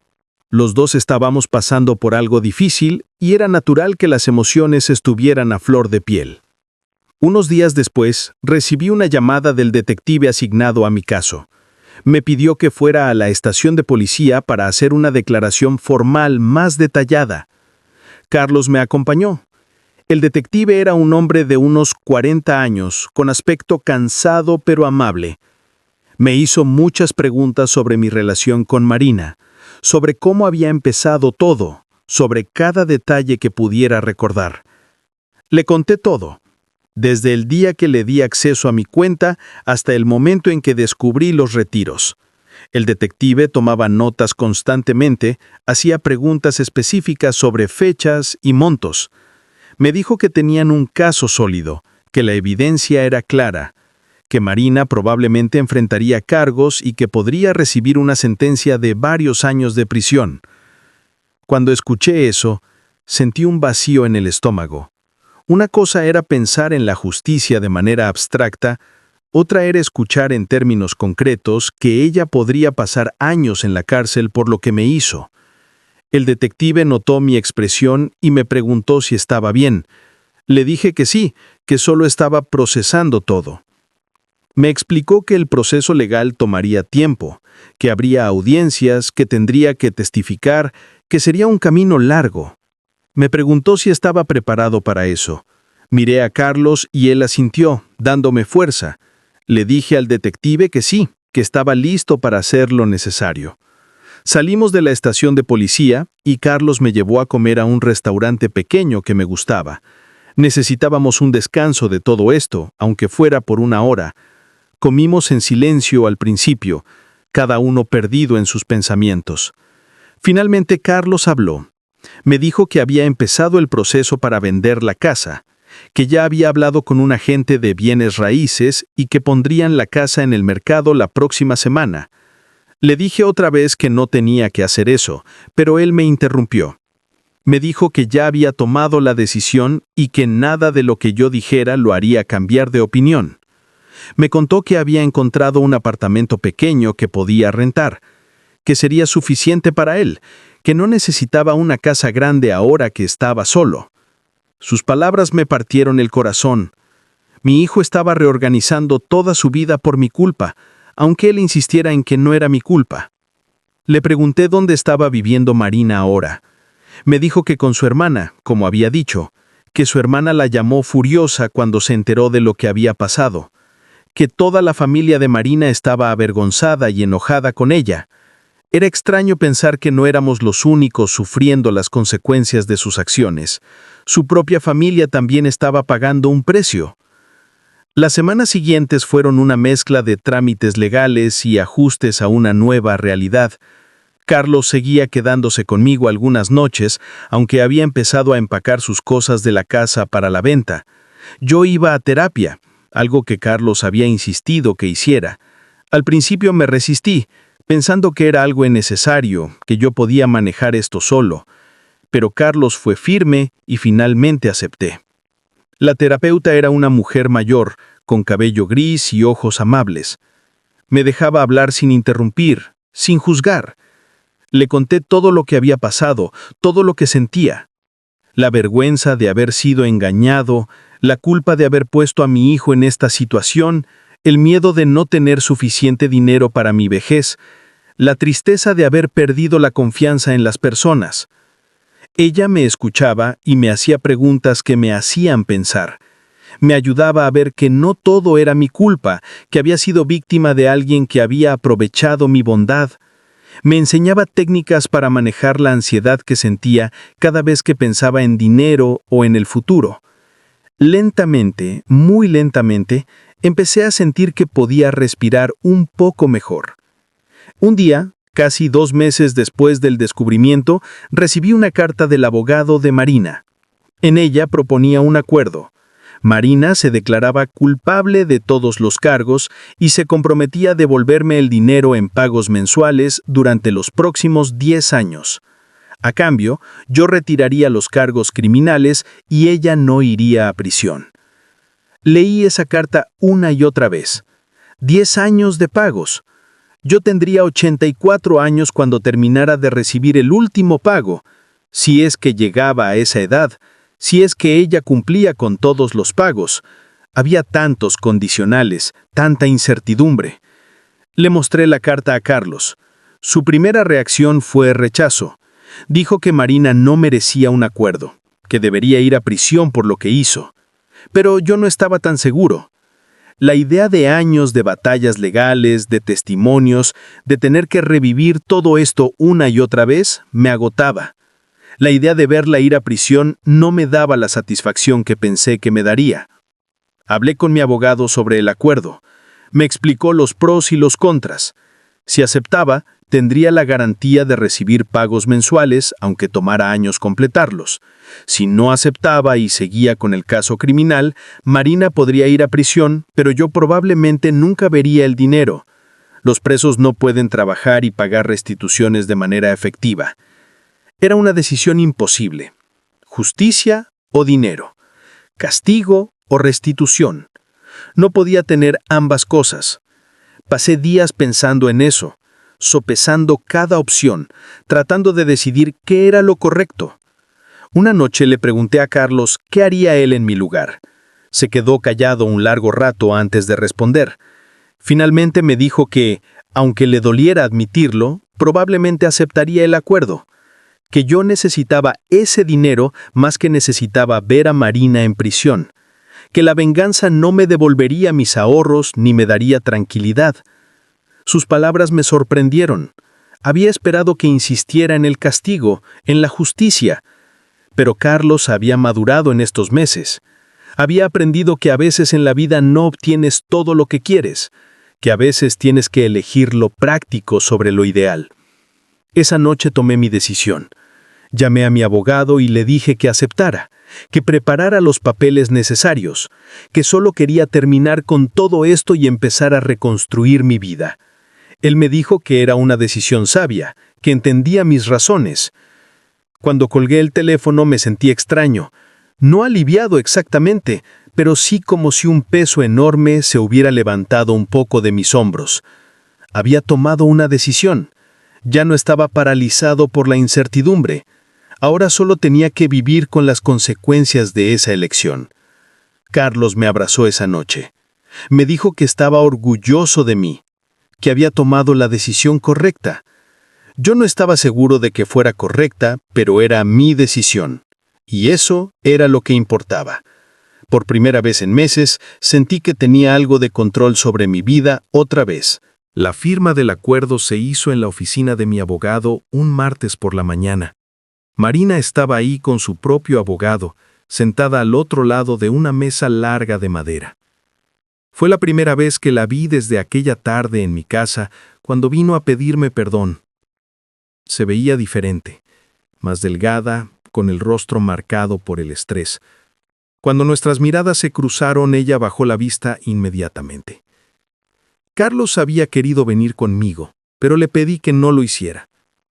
Los dos estábamos pasando por algo difícil y era natural que las emociones estuvieran a flor de piel. Unos días después, recibí una llamada del detective asignado a mi caso. Me pidió que fuera a la estación de policía para hacer una declaración formal más detallada. Carlos me acompañó. El detective era un hombre de unos 40 años, con aspecto cansado pero amable. Me hizo muchas preguntas sobre mi relación con Marina, sobre cómo había empezado todo, sobre cada detalle que pudiera recordar. Le conté todo, desde el día que le di acceso a mi cuenta hasta el momento en que descubrí los retiros. El detective tomaba notas constantemente, hacía preguntas específicas sobre fechas y montos. Me dijo que tenían un caso sólido, que la evidencia era clara, que Marina probablemente enfrentaría cargos y que podría recibir una sentencia de varios años de prisión. Cuando escuché eso, sentí un vacío en el estómago. Una cosa era pensar en la justicia de manera abstracta, otra era escuchar en términos concretos que ella podría pasar años en la cárcel por lo que me hizo. El detective notó mi expresión y me preguntó si estaba bien. Le dije que sí, que solo estaba procesando todo. Me explicó que el proceso legal tomaría tiempo, que habría audiencias, que tendría que testificar, que sería un camino largo. Me preguntó si estaba preparado para eso. Miré a Carlos y él asintió, dándome fuerza. Le dije al detective que sí, que estaba listo para hacer lo necesario. Salimos de la estación de policía y Carlos me llevó a comer a un restaurante pequeño que me gustaba. Necesitábamos un descanso de todo esto, aunque fuera por una hora. Comimos en silencio al principio, cada uno perdido en sus pensamientos. Finalmente Carlos habló. Me dijo que había empezado el proceso para vender la casa, que ya había hablado con un agente de bienes raíces y que pondrían la casa en el mercado la próxima semana. Le dije otra vez que no tenía que hacer eso, pero él me interrumpió. Me dijo que ya había tomado la decisión y que nada de lo que yo dijera lo haría cambiar de opinión. Me contó que había encontrado un apartamento pequeño que podía rentar, que sería suficiente para él, que no necesitaba una casa grande ahora que estaba solo. Sus palabras me partieron el corazón. Mi hijo estaba reorganizando toda su vida por mi culpa, aunque él insistiera en que no era mi culpa. Le pregunté dónde estaba viviendo Marina ahora. Me dijo que con su hermana, como había dicho, que su hermana la llamó furiosa cuando se enteró de lo que había pasado, que toda la familia de Marina estaba avergonzada y enojada con ella. Era extraño pensar que no éramos los únicos sufriendo las consecuencias de sus acciones. Su propia familia también estaba pagando un precio. Las semanas siguientes fueron una mezcla de trámites legales y ajustes a una nueva realidad. Carlos seguía quedándose conmigo algunas noches, aunque había empezado a empacar sus cosas de la casa para la venta. Yo iba a terapia, algo que Carlos había insistido que hiciera. Al principio me resistí, pensando que era algo innecesario, que yo podía manejar esto solo. Pero Carlos fue firme y finalmente acepté. La terapeuta era una mujer mayor, con cabello gris y ojos amables. Me dejaba hablar sin interrumpir, sin juzgar. Le conté todo lo que había pasado, todo lo que sentía. La vergüenza de haber sido engañado, la culpa de haber puesto a mi hijo en esta situación, el miedo de no tener suficiente dinero para mi vejez, la tristeza de haber perdido la confianza en las personas. Ella me escuchaba y me hacía preguntas que me hacían pensar. Me ayudaba a ver que no todo era mi culpa, que había sido víctima de alguien que había aprovechado mi bondad. Me enseñaba técnicas para manejar la ansiedad que sentía cada vez que pensaba en dinero o en el futuro. Lentamente, muy lentamente, empecé a sentir que podía respirar un poco mejor. Un día, casi 2 meses después del descubrimiento, recibí una carta del abogado de Marina. En ella proponía un acuerdo. Marina se declaraba culpable de todos los cargos y se comprometía a devolverme el dinero en pagos mensuales durante los próximos 10 años. A cambio, yo retiraría los cargos criminales y ella no iría a prisión. Leí esa carta una y otra vez. 10 años de pagos. Yo tendría 84 años cuando terminara de recibir el último pago, si es que llegaba a esa edad, si es que ella cumplía con todos los pagos. Había tantos condicionales, tanta incertidumbre. Le mostré la carta a Carlos. Su primera reacción fue rechazo. Dijo que Marina no merecía un acuerdo, que debería ir a prisión por lo que hizo. Pero yo no estaba tan seguro. La idea de años de batallas legales, de testimonios, de tener que revivir todo esto una y otra vez, me agotaba. La idea de verla ir a prisión no me daba la satisfacción que pensé que me daría. Hablé con mi abogado sobre el acuerdo. Me explicó los pros y los contras. Si aceptaba, tendría la garantía de recibir pagos mensuales, aunque tomara años completarlos. Si no aceptaba y seguía con el caso criminal, Marina podría ir a prisión, pero yo probablemente nunca vería el dinero. Los presos no pueden trabajar y pagar restituciones de manera efectiva. Era una decisión imposible. Justicia o dinero. Castigo o restitución. No podía tener ambas cosas. Pasé días pensando en eso, sopesando cada opción, tratando de decidir qué era lo correcto. Una noche le pregunté a Carlos qué haría él en mi lugar. Se quedó callado un largo rato antes de responder. Finalmente me dijo que, aunque le doliera admitirlo, probablemente aceptaría el acuerdo. Que yo necesitaba ese dinero más que necesitaba ver a Marina en prisión. Que la venganza no me devolvería mis ahorros ni me daría tranquilidad. Sus palabras me sorprendieron. Había esperado que insistiera en el castigo, en la justicia. Pero Carlos había madurado en estos meses. Había aprendido que a veces en la vida no obtienes todo lo que quieres, que a veces tienes que elegir lo práctico sobre lo ideal. Esa noche tomé mi decisión. Llamé a mi abogado y le dije que aceptara, que preparara los papeles necesarios, que solo quería terminar con todo esto y empezar a reconstruir mi vida. Él me dijo que era una decisión sabia, que entendía mis razones. Cuando colgué el teléfono me sentí extraño, no aliviado exactamente, pero sí como si un peso enorme se hubiera levantado un poco de mis hombros. Había tomado una decisión. Ya no estaba paralizado por la incertidumbre. Ahora solo tenía que vivir con las consecuencias de esa elección. Carlos me abrazó esa noche. Me dijo que estaba orgulloso de mí, que había tomado la decisión correcta. Yo no estaba seguro de que fuera correcta, pero era mi decisión. Y eso era lo que importaba. Por primera vez en meses, sentí que tenía algo de control sobre mi vida otra vez. La firma del acuerdo se hizo en la oficina de mi abogado un martes por la mañana. Marina estaba ahí con su propio abogado, sentada al otro lado de una mesa larga de madera. Fue la primera vez que la vi desde aquella tarde en mi casa, cuando vino a pedirme perdón. Se veía diferente, más delgada, con el rostro marcado por el estrés. Cuando nuestras miradas se cruzaron, ella bajó la vista inmediatamente. Carlos había querido venir conmigo, pero le pedí que no lo hiciera.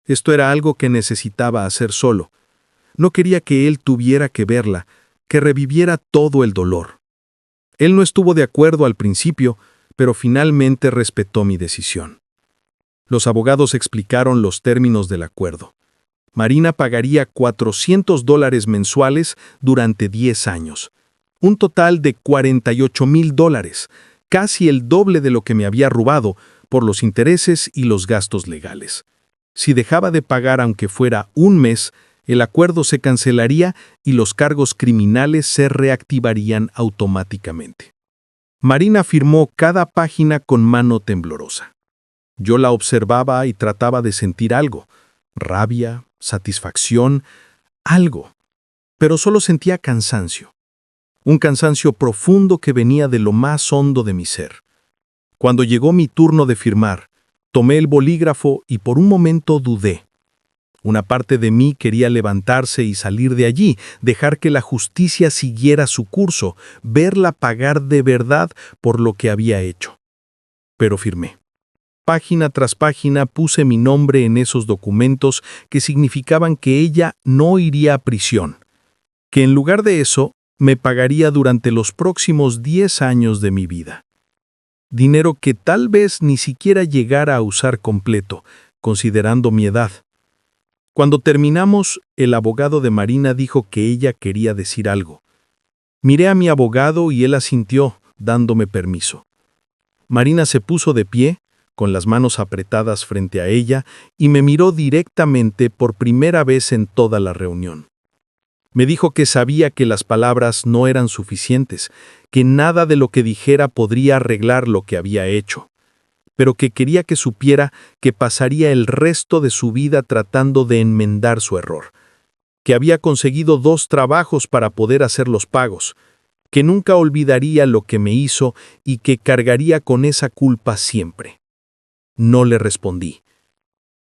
Esto era algo que necesitaba hacer solo. No quería que él tuviera que verla, que reviviera todo el dolor. Él no estuvo de acuerdo al principio, pero finalmente respetó mi decisión. Los abogados explicaron los términos del acuerdo. Marina pagaría $400 mensuales durante 10 años. Un total de $48,000, casi el doble de lo que me había robado por los intereses y los gastos legales. Si dejaba de pagar aunque fuera un mes, El acuerdo se cancelaría y los cargos criminales se reactivarían automáticamente. Marina firmó cada página con mano temblorosa. Yo la observaba y trataba de sentir algo, rabia, satisfacción, algo, pero solo sentía cansancio. Un cansancio profundo que venía de lo más hondo de mi ser. Cuando llegó mi turno de firmar, tomé el bolígrafo y por un momento dudé. Una parte de mí quería levantarse y salir de allí, dejar que la justicia siguiera su curso, verla pagar de verdad por lo que había hecho. Pero firmé. Página tras página puse mi nombre en esos documentos que significaban que ella no iría a prisión, que en lugar de eso me pagaría durante los próximos 10 años de mi vida. Dinero que tal vez ni siquiera llegara a usar completo, considerando mi edad. Cuando terminamos, el abogado de Marina dijo que ella quería decir algo. Miré a mi abogado y él asintió, dándome permiso. Marina se puso de pie, con las manos apretadas frente a ella, y me miró directamente por primera vez en toda la reunión. Me dijo que sabía que las palabras no eran suficientes, que nada de lo que dijera podría arreglar lo que había hecho, pero que quería que supiera que pasaría el resto de su vida tratando de enmendar su error, que había conseguido 2 trabajos para poder hacer los pagos, que nunca olvidaría lo que me hizo y que cargaría con esa culpa siempre. No le respondí.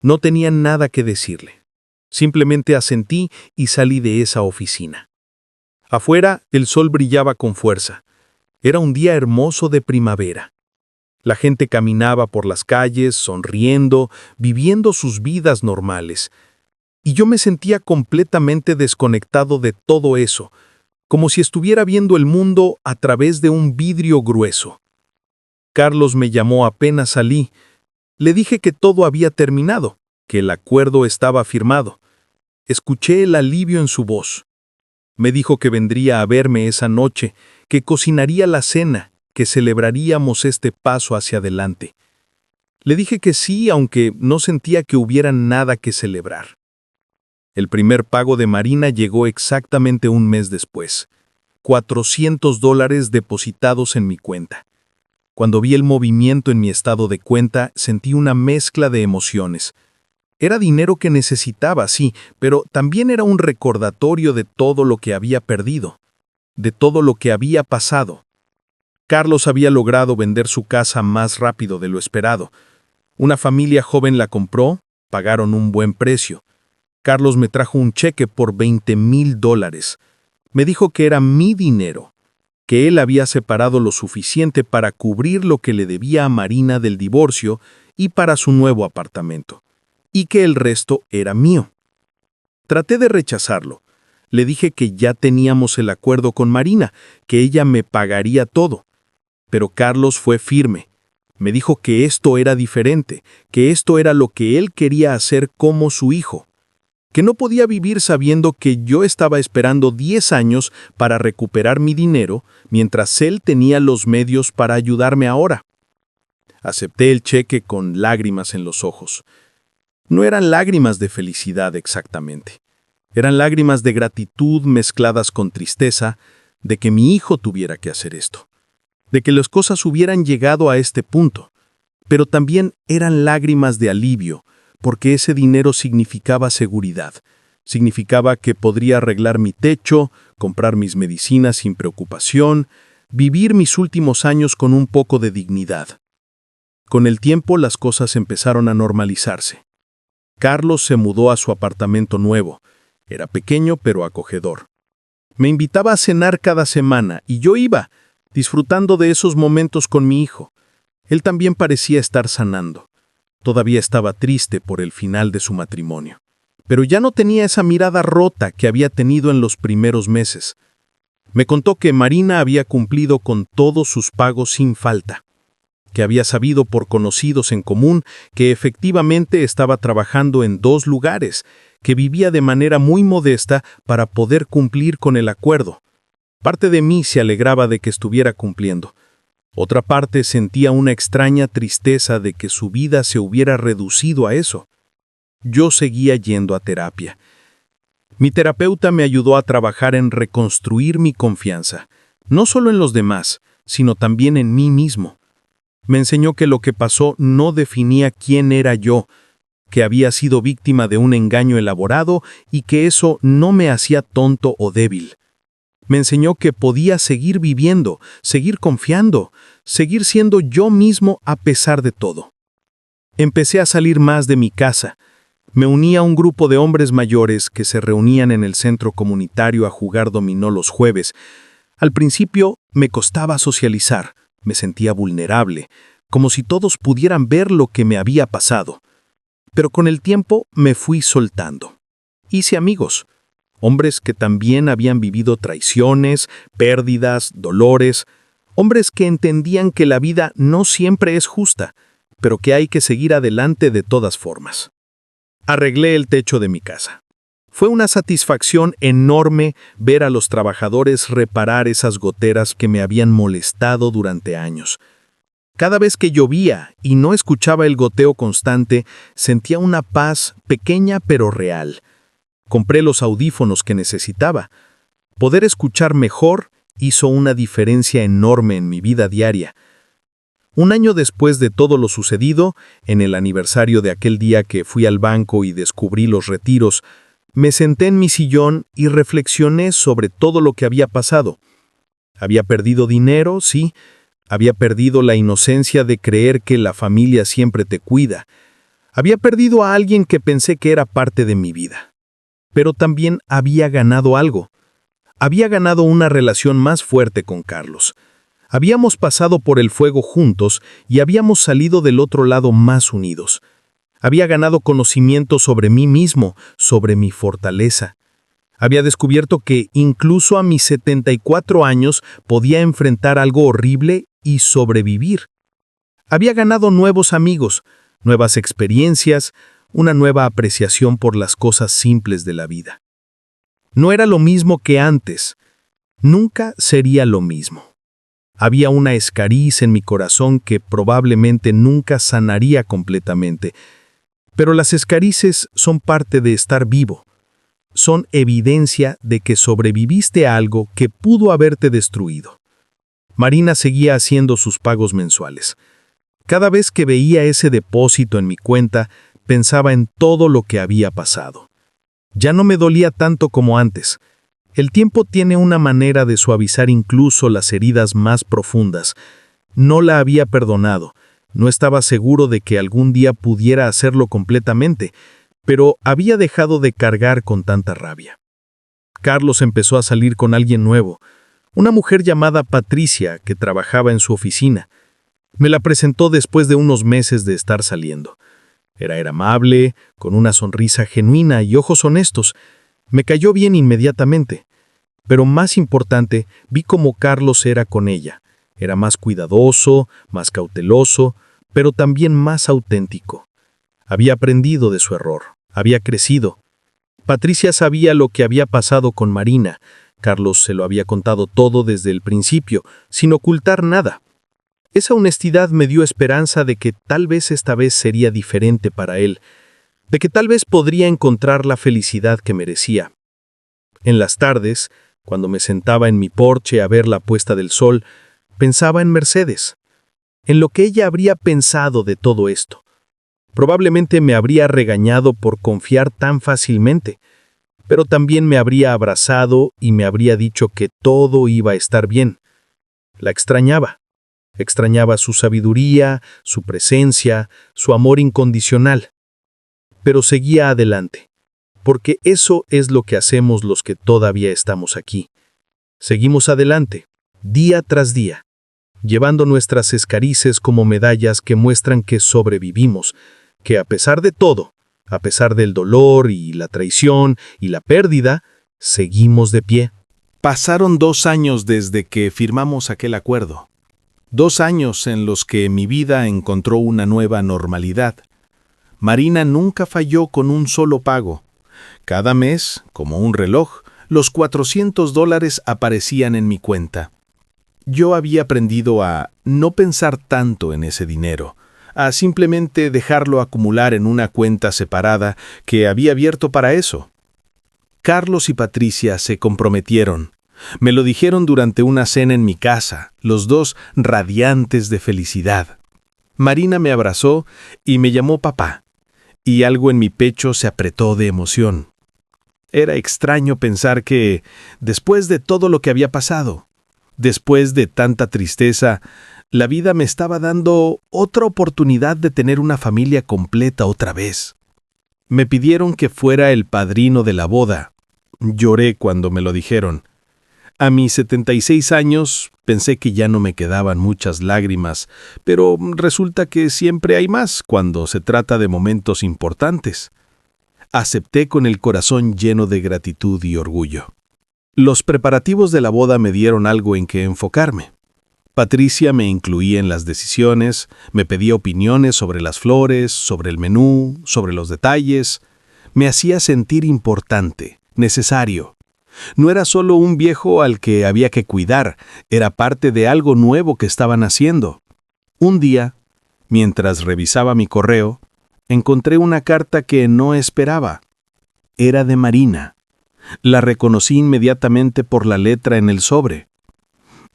No tenía nada que decirle. Simplemente asentí y salí de esa oficina. Afuera, el sol brillaba con fuerza. Era un día hermoso de primavera. La gente caminaba por las calles, sonriendo, viviendo sus vidas normales. Y yo me sentía completamente desconectado de todo eso, como si estuviera viendo el mundo a través de un vidrio grueso. Carlos me llamó apenas salí. Le dije que todo había terminado, que el acuerdo estaba firmado. Escuché el alivio en su voz. Me dijo que vendría a verme esa noche, que cocinaría la cena, que celebraríamos este paso hacia adelante. Le dije que sí, aunque no sentía que hubiera nada que celebrar. El primer pago de Marina llegó exactamente un mes después. $400 depositados en mi cuenta. Cuando vi el movimiento en mi estado de cuenta, sentí una mezcla de emociones. Era dinero que necesitaba, sí, pero también era un recordatorio de todo lo que había perdido, de todo lo que había pasado. Carlos había logrado vender su casa más rápido de lo esperado. Una familia joven la compró, pagaron un buen precio. Carlos me trajo un cheque por $20,000. Me dijo que era mi dinero, que él había separado lo suficiente para cubrir lo que le debía a Marina del divorcio y para su nuevo apartamento, y que el resto era mío. Traté de rechazarlo. Le dije que ya teníamos el acuerdo con Marina, que ella me pagaría todo. Pero Carlos fue firme. Me dijo que esto era diferente, que esto era lo que él quería hacer como su hijo, que no podía vivir sabiendo que yo estaba esperando 10 años para recuperar mi dinero, mientras él tenía los medios para ayudarme ahora. Acepté el cheque con lágrimas en los ojos. No eran lágrimas de felicidad exactamente. Eran lágrimas de gratitud mezcladas con tristeza de que mi hijo tuviera que hacer esto, de que las cosas hubieran llegado a este punto, pero también eran lágrimas de alivio, porque ese dinero significaba seguridad, significaba que podría arreglar mi techo, comprar mis medicinas sin preocupación, vivir mis últimos años con un poco de dignidad. Con el tiempo las cosas empezaron a normalizarse. Carlos se mudó a su apartamento nuevo. Era pequeño pero acogedor. Me invitaba a cenar cada semana y yo iba, disfrutando de esos momentos con mi hijo. Él también parecía estar sanando. Todavía estaba triste por el final de su matrimonio, pero ya no tenía esa mirada rota que había tenido en los primeros meses. Me contó que Marina había cumplido con todos sus pagos sin falta, que había sabido por conocidos en común que efectivamente estaba trabajando en 2 lugares, que vivía de manera muy modesta para poder cumplir con el acuerdo. Parte de mí se alegraba de que estuviera cumpliendo. Otra parte sentía una extraña tristeza de que su vida se hubiera reducido a eso. Yo seguía yendo a terapia. Mi terapeuta me ayudó a trabajar en reconstruir mi confianza, no solo en los demás, sino también en mí mismo. Me enseñó que lo que pasó no definía quién era yo, que había sido víctima de un engaño elaborado y que eso no me hacía tonto o débil. Me enseñó que podía seguir viviendo, seguir confiando, seguir siendo yo mismo a pesar de todo. Empecé a salir más de mi casa. Me uní a un grupo de hombres mayores que se reunían en el centro comunitario a jugar dominó los jueves. Al principio me costaba socializar, me sentía vulnerable, como si todos pudieran ver lo que me había pasado. Pero con el tiempo me fui soltando. Hice amigos, hombres que también habían vivido traiciones, pérdidas, dolores, hombres que entendían que la vida no siempre es justa, pero que hay que seguir adelante de todas formas. Arreglé el techo de mi casa. Fue una satisfacción enorme ver a los trabajadores reparar esas goteras que me habían molestado durante años. Cada vez que llovía y no escuchaba el goteo constante, sentía una paz pequeña pero real. Compré los audífonos que necesitaba. Poder escuchar mejor hizo una diferencia enorme en mi vida diaria. Un año después de todo lo sucedido, en el aniversario de aquel día que fui al banco y descubrí los retiros, me senté en mi sillón y reflexioné sobre todo lo que había pasado. Había perdido dinero, sí. Había perdido la inocencia de creer que la familia siempre te cuida. Había perdido a alguien que pensé que era parte de mi vida. Pero también había ganado algo. Había ganado una relación más fuerte con Carlos. Habíamos pasado por el fuego juntos y habíamos salido del otro lado más unidos. Había ganado conocimiento sobre mí mismo, sobre mi fortaleza. Había descubierto que incluso a mis 74 años podía enfrentar algo horrible y sobrevivir. Había ganado nuevos amigos, nuevas experiencias, una nueva apreciación por las cosas simples de la vida. No era lo mismo que antes. Nunca sería lo mismo. Había una escariz en mi corazón que probablemente nunca sanaría completamente. Pero las escarices son parte de estar vivo. Son evidencia de que sobreviviste a algo que pudo haberte destruido. Marina seguía haciendo sus pagos mensuales. Cada vez que veía ese depósito en mi cuenta, pensaba en todo lo que había pasado. Ya no me dolía tanto como antes. El tiempo tiene una manera de suavizar incluso las heridas más profundas. No la había perdonado. No estaba seguro de que algún día pudiera hacerlo completamente, pero había dejado de cargar con tanta rabia. Carlos empezó a salir con alguien nuevo, una mujer llamada Patricia que trabajaba en su oficina. Me la presentó después de unos meses de estar saliendo. Era amable, con una sonrisa genuina y ojos honestos. Me cayó bien inmediatamente. Pero más importante, vi cómo Carlos era con ella. Era más cuidadoso, más cauteloso, pero también más auténtico. Había aprendido de su error, había crecido. Patricia sabía lo que había pasado con Marina. Carlos se lo había contado todo desde el principio, sin ocultar nada. Esa honestidad me dio esperanza de que tal vez esta vez sería diferente para él, de que tal vez podría encontrar la felicidad que merecía. En las tardes, cuando me sentaba en mi porche a ver la puesta del sol, pensaba en Mercedes, en lo que ella habría pensado de todo esto. Probablemente me habría regañado por confiar tan fácilmente, pero también me habría abrazado y me habría dicho que todo iba a estar bien. La extrañaba. Extrañaba su sabiduría, su presencia, su amor incondicional. Pero seguía adelante, porque eso es lo que hacemos los que todavía estamos aquí. Seguimos adelante, día tras día, llevando nuestras escarices como medallas que muestran que sobrevivimos, que a pesar de todo, a pesar del dolor y la traición y la pérdida, seguimos de pie. Pasaron 2 años desde que firmamos aquel acuerdo. 2 años en los que mi vida encontró una nueva normalidad. Marina nunca falló con un solo pago. Cada mes, como un reloj, los $400 aparecían en mi cuenta. Yo había aprendido a no pensar tanto en ese dinero, a simplemente dejarlo acumular en una cuenta separada que había abierto para eso. Carlos y Patricia se comprometieron. Me lo dijeron durante una cena en mi casa, los dos radiantes de felicidad. Marina me abrazó y me llamó papá, y algo en mi pecho se apretó de emoción. Era extraño pensar que, después de todo lo que había pasado, después de tanta tristeza, la vida me estaba dando otra oportunidad de tener una familia completa otra vez. Me pidieron que fuera el padrino de la boda. Lloré cuando me lo dijeron. A mis 76 años pensé que ya no me quedaban muchas lágrimas, pero resulta que siempre hay más cuando se trata de momentos importantes. Acepté con el corazón lleno de gratitud y orgullo. Los preparativos de la boda me dieron algo en que enfocarme. Patricia me incluía en las decisiones, me pedía opiniones sobre las flores, sobre el menú, sobre los detalles. Me hacía sentir importante, necesario. No era solo un viejo al que había que cuidar, era parte de algo nuevo que estaban haciendo. Un día, mientras revisaba mi correo, encontré una carta que no esperaba. Era de Marina. La reconocí inmediatamente por la letra en el sobre.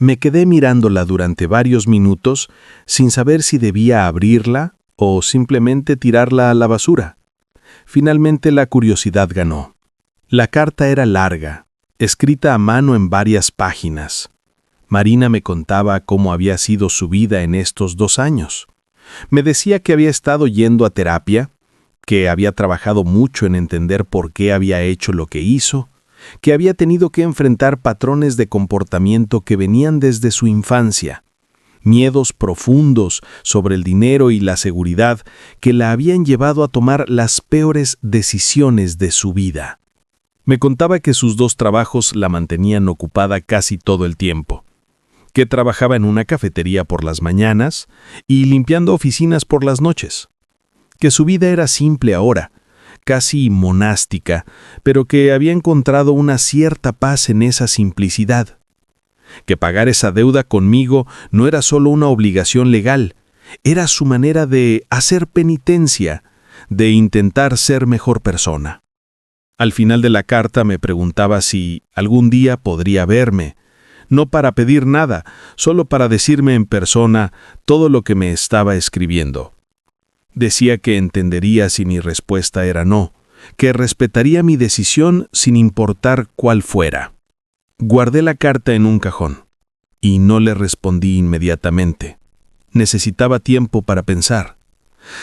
Me quedé mirándola durante varios minutos sin saber si debía abrirla o simplemente tirarla a la basura. Finalmente la curiosidad ganó. La carta era larga, escrita a mano en varias páginas. Marina me contaba cómo había sido su vida en estos 2 años. Me decía que había estado yendo a terapia, que había trabajado mucho en entender por qué había hecho lo que hizo, que había tenido que enfrentar patrones de comportamiento que venían desde su infancia, miedos profundos sobre el dinero y la seguridad que la habían llevado a tomar las peores decisiones de su vida. Me contaba que sus 2 trabajos la mantenían ocupada casi todo el tiempo, que trabajaba en una cafetería por las mañanas y limpiando oficinas por las noches, que su vida era simple ahora, casi monástica, pero que había encontrado una cierta paz en esa simplicidad. Que pagar esa deuda conmigo no era solo una obligación legal, era su manera de hacer penitencia, de intentar ser mejor persona. Al final de la carta me preguntaba si algún día podría verme, no para pedir nada, solo para decirme en persona todo lo que me estaba escribiendo. Decía que entendería si mi respuesta era no, que respetaría mi decisión sin importar cuál fuera. Guardé la carta en un cajón y no le respondí inmediatamente. Necesitaba tiempo para pensar.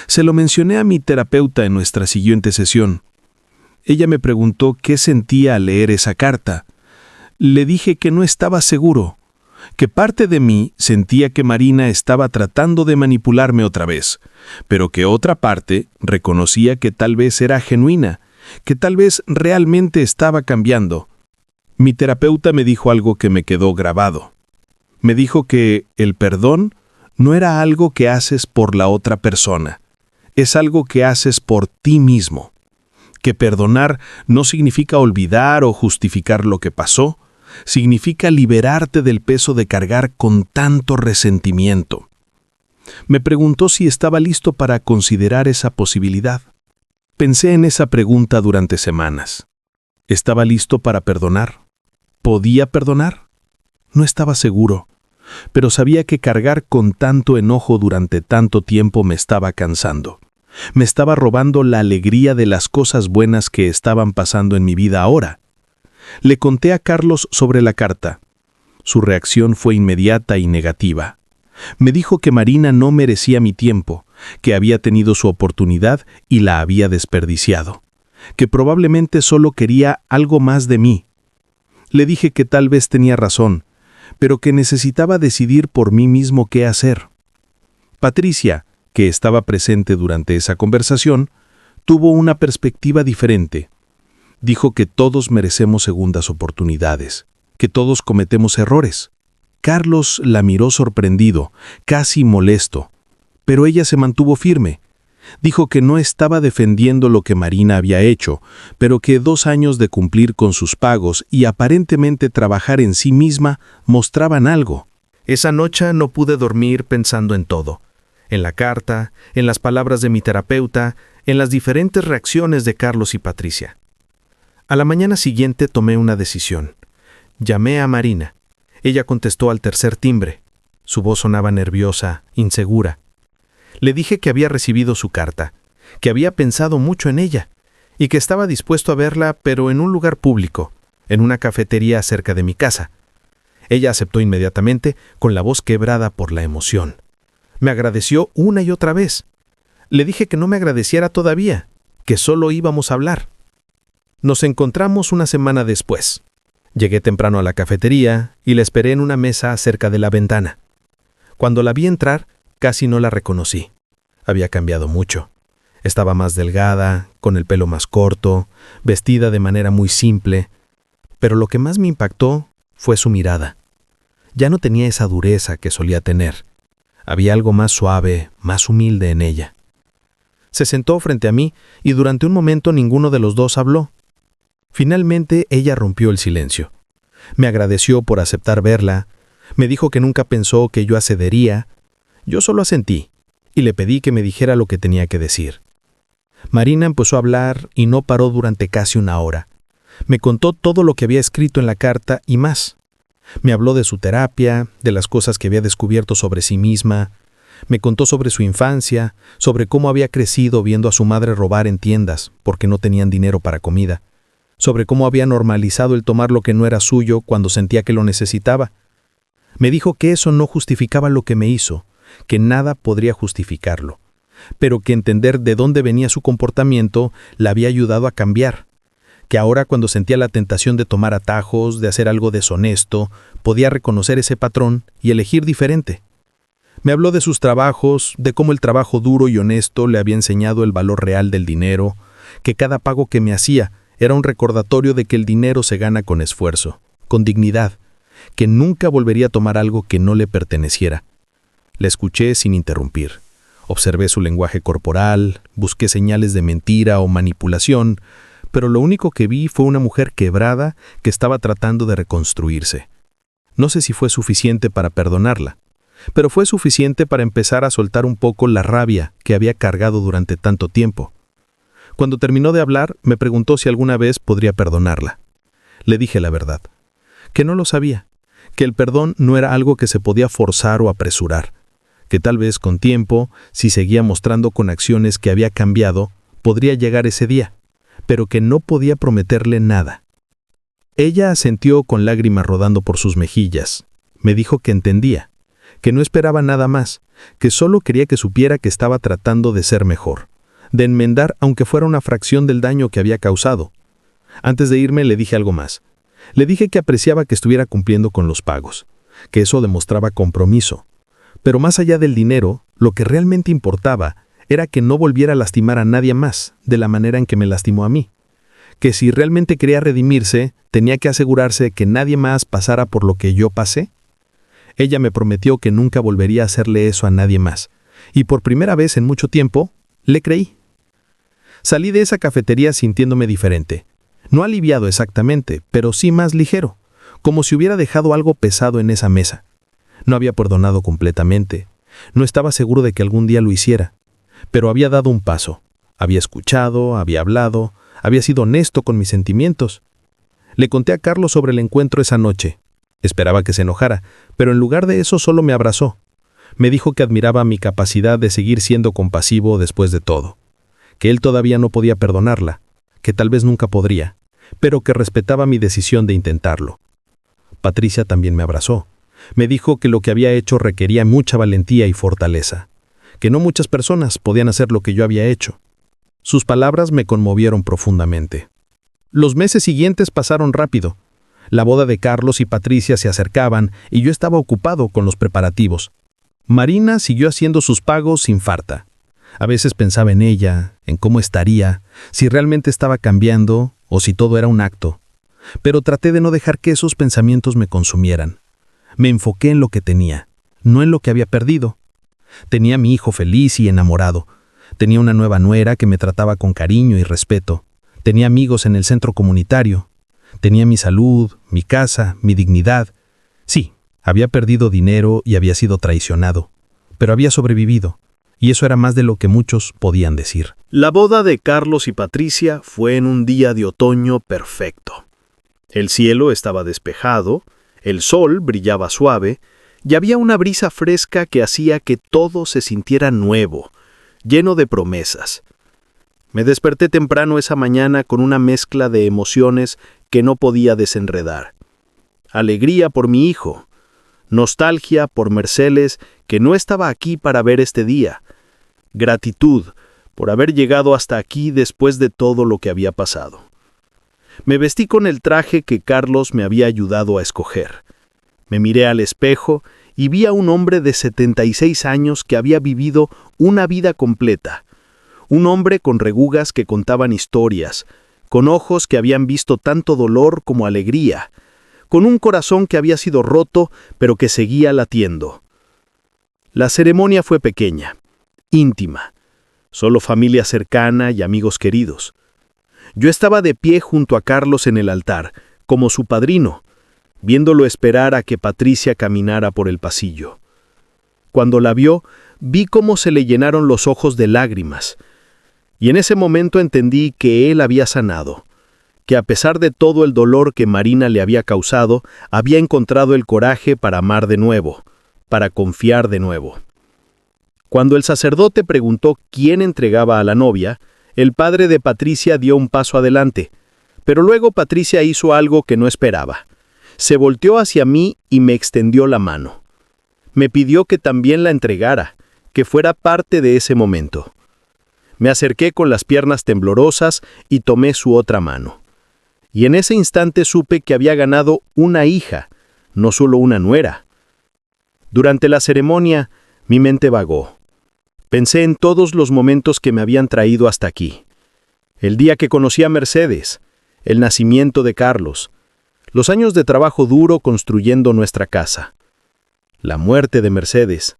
Se lo mencioné a mi terapeuta en nuestra siguiente sesión. Ella me preguntó qué sentía al leer esa carta. Le dije que no estaba seguro, que parte de mí sentía que Marina estaba tratando de manipularme otra vez, pero que otra parte reconocía que tal vez era genuina, que tal vez realmente estaba cambiando. Mi terapeuta me dijo algo que me quedó grabado. Me dijo que el perdón no era algo que haces por la otra persona, es algo que haces por ti mismo. Que perdonar no significa olvidar o justificar lo que pasó, significa liberarte del peso de cargar con tanto resentimiento. Me preguntó si estaba listo para considerar esa posibilidad. Pensé en esa pregunta durante semanas. ¿Estaba listo para perdonar? ¿Podía perdonar? No estaba seguro, pero sabía que cargar con tanto enojo durante tanto tiempo me estaba cansando. Me estaba robando la alegría de las cosas buenas que estaban pasando en mi vida ahora. Le conté a Carlos sobre la carta. Su reacción fue inmediata y negativa. Me dijo que Marina no merecía mi tiempo, que había tenido su oportunidad y la había desperdiciado, que probablemente solo quería algo más de mí. Le dije que tal vez tenía razón, pero que necesitaba decidir por mí mismo qué hacer. Patricia, que estaba presente durante esa conversación, tuvo una perspectiva diferente. Dijo que todos merecemos segundas oportunidades, que todos cometemos errores. Carlos la miró sorprendido, casi molesto, pero ella se mantuvo firme. Dijo que no estaba defendiendo lo que Marina había hecho, pero que 2 años de cumplir con sus pagos y aparentemente trabajar en sí misma mostraban algo. Esa noche no pude dormir pensando en todo. En la carta, en las palabras de mi terapeuta, en las diferentes reacciones de Carlos y Patricia. A la mañana siguiente tomé una decisión. Llamé a Marina. Ella contestó al tercer timbre. Su voz sonaba nerviosa, insegura. Le dije que había recibido su carta, que había pensado mucho en ella y que estaba dispuesto a verla, pero en un lugar público, en una cafetería cerca de mi casa. Ella aceptó inmediatamente, con la voz quebrada por la emoción. Me agradeció una y otra vez. Le dije que no me agradeciera todavía, que solo íbamos a hablar. Nos encontramos una semana después. Llegué temprano a la cafetería y la esperé en una mesa cerca de la ventana. Cuando la vi entrar, casi no la reconocí. Había cambiado mucho. Estaba más delgada, con el pelo más corto, vestida de manera muy simple. Pero lo que más me impactó fue su mirada. Ya no tenía esa dureza que solía tener. Había algo más suave, más humilde en ella. Se sentó frente a mí y durante un momento ninguno de los dos habló. Finalmente ella rompió el silencio. Me agradeció por aceptar verla. Me dijo que nunca pensó que yo accedería. Yo solo asentí y le pedí que me dijera lo que tenía que decir. Marina empezó a hablar y no paró durante casi una hora. Me contó todo lo que había escrito en la carta y más. Me habló de su terapia, de las cosas que había descubierto sobre sí misma. Me contó sobre su infancia, sobre cómo había crecido viendo a su madre robar en tiendas porque no tenían dinero para comida, sobre cómo había normalizado el tomar lo que no era suyo cuando sentía que lo necesitaba. Me dijo que eso no justificaba lo que me hizo, que nada podría justificarlo, pero que entender de dónde venía su comportamiento la había ayudado a cambiar, que ahora cuando sentía la tentación de tomar atajos, de hacer algo deshonesto, podía reconocer ese patrón y elegir diferente. Me habló de sus trabajos, de cómo el trabajo duro y honesto le había enseñado el valor real del dinero, que cada pago que me hacía era un recordatorio de que el dinero se gana con esfuerzo, con dignidad, que nunca volvería a tomar algo que no le perteneciera. La escuché sin interrumpir. Observé su lenguaje corporal, busqué señales de mentira o manipulación, pero lo único que vi fue una mujer quebrada que estaba tratando de reconstruirse. No sé si fue suficiente para perdonarla, pero fue suficiente para empezar a soltar un poco la rabia que había cargado durante tanto tiempo. Cuando terminó de hablar, me preguntó si alguna vez podría perdonarla. Le dije la verdad, que no lo sabía, que el perdón no era algo que se podía forzar o apresurar, que tal vez con tiempo, si seguía mostrando con acciones que había cambiado, podría llegar ese día, pero que no podía prometerle nada. Ella asintió con lágrimas rodando por sus mejillas. Me dijo que entendía, que no esperaba nada más, que solo quería que supiera que estaba tratando de ser mejor, de enmendar aunque fuera una fracción del daño que había causado. Antes de irme le dije algo más. Le dije que apreciaba que estuviera cumpliendo con los pagos, que eso demostraba compromiso. Pero más allá del dinero, lo que realmente importaba era que no volviera a lastimar a nadie más, de la manera en que me lastimó a mí. Que si realmente quería redimirse, tenía que asegurarse que nadie más pasara por lo que yo pasé. Ella me prometió que nunca volvería a hacerle eso a nadie más, y por primera vez en mucho tiempo, le creí. Salí de esa cafetería sintiéndome diferente. No aliviado exactamente, pero sí más ligero, como si hubiera dejado algo pesado en esa mesa. No había perdonado completamente. No estaba seguro de que algún día lo hiciera. Pero había dado un paso. Había escuchado, había hablado, había sido honesto con mis sentimientos. Le conté a Carlos sobre el encuentro esa noche. Esperaba que se enojara, pero en lugar de eso solo me abrazó. Me dijo que admiraba mi capacidad de seguir siendo compasivo después de todo. Que él todavía no podía perdonarla, que tal vez nunca podría, pero que respetaba mi decisión de intentarlo. Patricia también me abrazó. Me dijo que lo que había hecho requería mucha valentía y fortaleza, que no muchas personas podían hacer lo que yo había hecho. Sus palabras me conmovieron profundamente. Los meses siguientes pasaron rápido. La boda de Carlos y Patricia se acercaban y yo estaba ocupado con los preparativos. Marina siguió haciendo sus pagos sin falta. A veces pensaba en ella, en cómo estaría, si realmente estaba cambiando o si todo era un acto. Pero traté de no dejar que esos pensamientos me consumieran. Me enfoqué en lo que tenía, no en lo que había perdido. Tenía a mi hijo feliz y enamorado. Tenía una nueva nuera que me trataba con cariño y respeto. Tenía amigos en el centro comunitario. Tenía mi salud, mi casa, mi dignidad. Sí, había perdido dinero y había sido traicionado, pero había sobrevivido. y eso era más de lo que muchos podían decir. La boda de Carlos y Patricia fue en un día de otoño perfecto. El cielo estaba despejado, el sol brillaba suave, y había una brisa fresca que hacía que todo se sintiera nuevo, lleno de promesas. Me desperté temprano esa mañana con una mezcla de emociones que no podía desenredar. Alegría por mi hijo, nostalgia por Mercedes, que no estaba aquí para ver este día, gratitud por haber llegado hasta aquí después de todo lo que había pasado. Me vestí con el traje que Carlos me había ayudado a escoger. Me miré al espejo y vi a un hombre de 76 años que había vivido una vida completa. Un hombre con regugas que contaban historias, con ojos que habían visto tanto dolor como alegría, con un corazón que había sido roto pero que seguía latiendo. La ceremonia fue pequeña, íntima, solo familia cercana y amigos queridos. Yo estaba de pie junto a Carlos en el altar, como su padrino, viéndolo esperar a que Patricia caminara por el pasillo. Cuando la vio, vi cómo se le llenaron los ojos de lágrimas, y en ese momento entendí que él había sanado, que a pesar de todo el dolor que Marina le había causado, había encontrado el coraje para amar de nuevo, para confiar de nuevo. Cuando el sacerdote preguntó quién entregaba a la novia, el padre de Patricia dio un paso adelante, pero luego Patricia hizo algo que no esperaba. Se volteó hacia mí y me extendió la mano. Me pidió que también la entregara, que fuera parte de ese momento. Me acerqué con las piernas temblorosas y tomé su otra mano. Y en ese instante supe que había ganado una hija, no solo una nuera. Durante la ceremonia, mi mente vagó. Pensé en todos los momentos que me habían traído hasta aquí. El día que conocí a Mercedes, el nacimiento de Carlos, los años de trabajo duro construyendo nuestra casa, la muerte de Mercedes,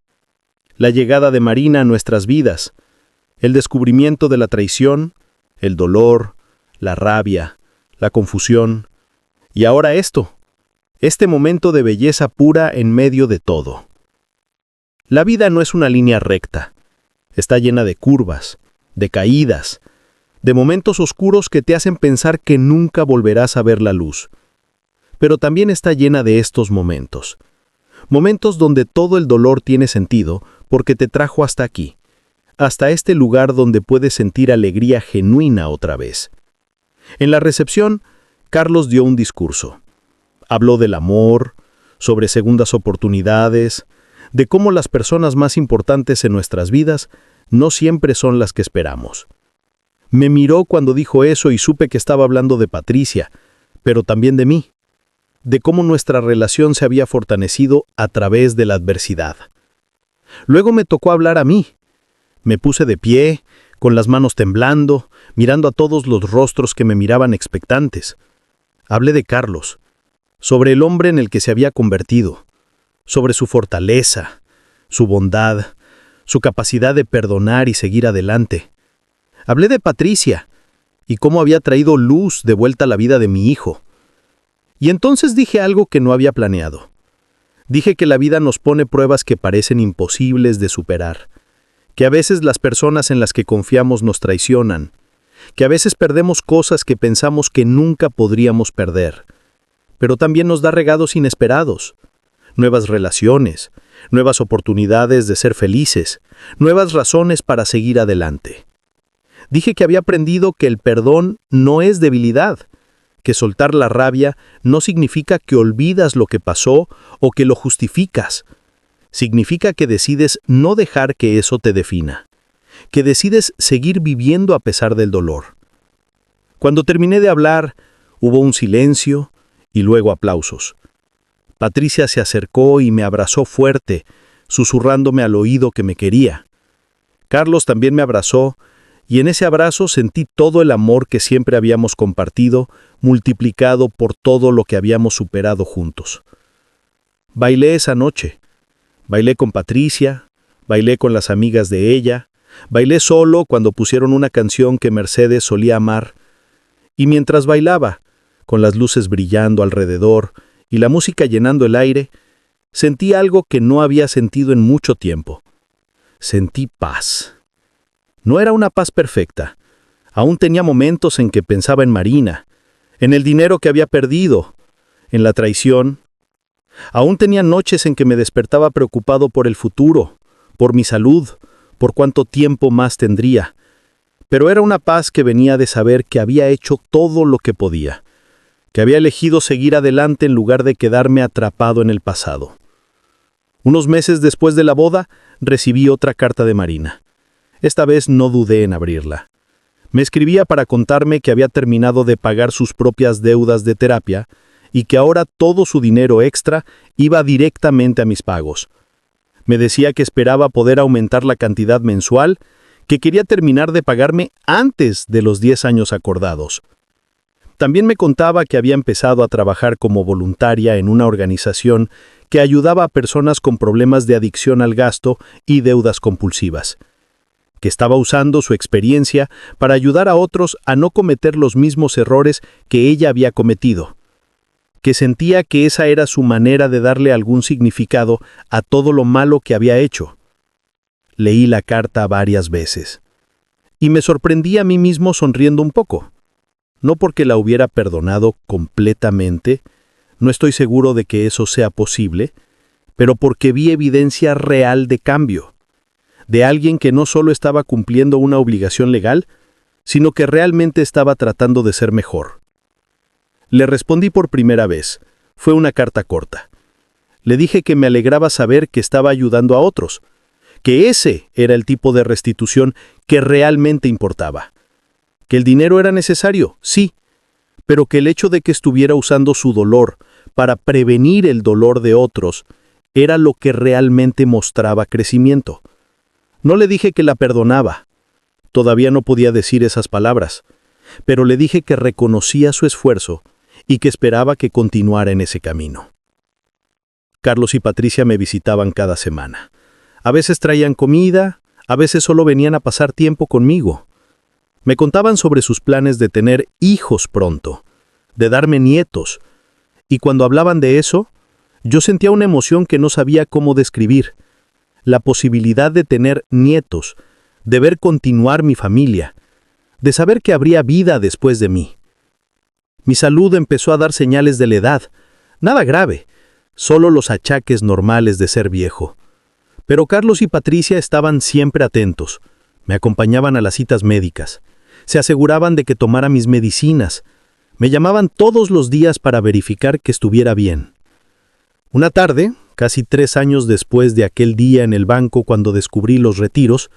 la llegada de Marina a nuestras vidas, el descubrimiento de la traición, el dolor, la rabia, la confusión, y ahora esto, este momento de belleza pura en medio de todo. La vida no es una línea recta, está llena de curvas, de caídas, de momentos oscuros que te hacen pensar que nunca volverás a ver la luz. Pero también está llena de estos momentos. Momentos donde todo el dolor tiene sentido porque te trajo hasta aquí, hasta este lugar donde puedes sentir alegría genuina otra vez. En la recepción, Carlos dio un discurso. Habló del amor, sobre segundas oportunidades, de cómo las personas más importantes en nuestras vidas no siempre son las que esperamos. Me miró cuando dijo eso y supe que estaba hablando de Patricia, pero también de mí, de cómo nuestra relación se había fortalecido a través de la adversidad. Luego me tocó hablar a mí. Me puse de pie, con las manos temblando, mirando a todos los rostros que me miraban expectantes. Hablé de Carlos, sobre el hombre en el que se había convertido, sobre su fortaleza, su bondad, su capacidad de perdonar y seguir adelante. Hablé de Patricia y cómo había traído luz de vuelta a la vida de mi hijo. Y entonces dije algo que no había planeado. Dije que la vida nos pone pruebas que parecen imposibles de superar, que a veces las personas en las que confiamos nos traicionan, que a veces perdemos cosas que pensamos que nunca podríamos perder, pero también nos da regalos inesperados, nuevas relaciones, nuevas oportunidades de ser felices, nuevas razones para seguir adelante. Dije que había aprendido que el perdón no es debilidad, que soltar la rabia no significa que olvidas lo que pasó o que lo justificas. Significa que decides no dejar que eso te defina, que decides seguir viviendo a pesar del dolor. Cuando terminé de hablar, hubo un silencio y luego aplausos. Patricia se acercó y me abrazó fuerte, susurrándome al oído que me quería. Carlos también me abrazó, y en ese abrazo sentí todo el amor que siempre habíamos compartido, multiplicado por todo lo que habíamos superado juntos. Bailé esa noche. Bailé con Patricia, bailé con las amigas de ella, bailé solo cuando pusieron una canción que Mercedes solía amar. Y mientras bailaba, con las luces brillando alrededor y la música llenando el aire, sentí algo que no había sentido en mucho tiempo. sentí paz. No era una paz perfecta. Aún tenía momentos en que pensaba en Marina, en el dinero que había perdido, en la traición. Aún tenía noches en que me despertaba preocupado por el futuro, por mi salud, por cuánto tiempo más tendría. Pero era una paz que venía de saber que había hecho todo lo que podía, que había elegido seguir adelante en lugar de quedarme atrapado en el pasado. Unos meses después de la boda, recibí otra carta de Marina. Esta vez no dudé en abrirla. Me escribía para contarme que había terminado de pagar sus propias deudas de terapia y que ahora todo su dinero extra iba directamente a mis pagos. Me decía que esperaba poder aumentar la cantidad mensual, que quería terminar de pagarme antes de los 10 años acordados. También me contaba que había empezado a trabajar como voluntaria en una organización que ayudaba a personas con problemas de adicción al gasto y deudas compulsivas, que estaba usando su experiencia para ayudar a otros a no cometer los mismos errores que ella había cometido, que sentía que esa era su manera de darle algún significado a todo lo malo que había hecho. Leí la carta varias veces, y me sorprendí a mí mismo sonriendo un poco. No porque la hubiera perdonado completamente, no estoy seguro de que eso sea posible, pero porque vi evidencia real de cambio, de alguien que no solo estaba cumpliendo una obligación legal, sino que realmente estaba tratando de ser mejor. Le respondí por primera vez. Fue una carta corta. Le dije que me alegraba saber que estaba ayudando a otros, que ese era el tipo de restitución que realmente importaba. Que el dinero era necesario, sí, pero que el hecho de que estuviera usando su dolor para prevenir el dolor de otros era lo que realmente mostraba crecimiento. No le dije que la perdonaba. Todavía no podía decir esas palabras, pero le dije que reconocía su esfuerzo y que esperaba que continuara en ese camino. Carlos y Patricia me visitaban cada semana. A veces traían comida, a veces solo venían a pasar tiempo conmigo. Me contaban sobre sus planes de tener hijos pronto, de darme nietos, y cuando hablaban de eso, yo sentía una emoción que no sabía cómo describir. La posibilidad de tener nietos, de ver continuar mi familia, de saber que habría vida después de mí. Mi salud empezó a dar señales de la edad, nada grave, solo los achaques normales de ser viejo. Pero Carlos y Patricia estaban siempre atentos, me acompañaban a las citas médicas, se aseguraban de que tomara mis medicinas, me llamaban todos los días para verificar que estuviera bien. Una tarde, casi 3 años después de aquel día en el banco cuando descubrí los retiros,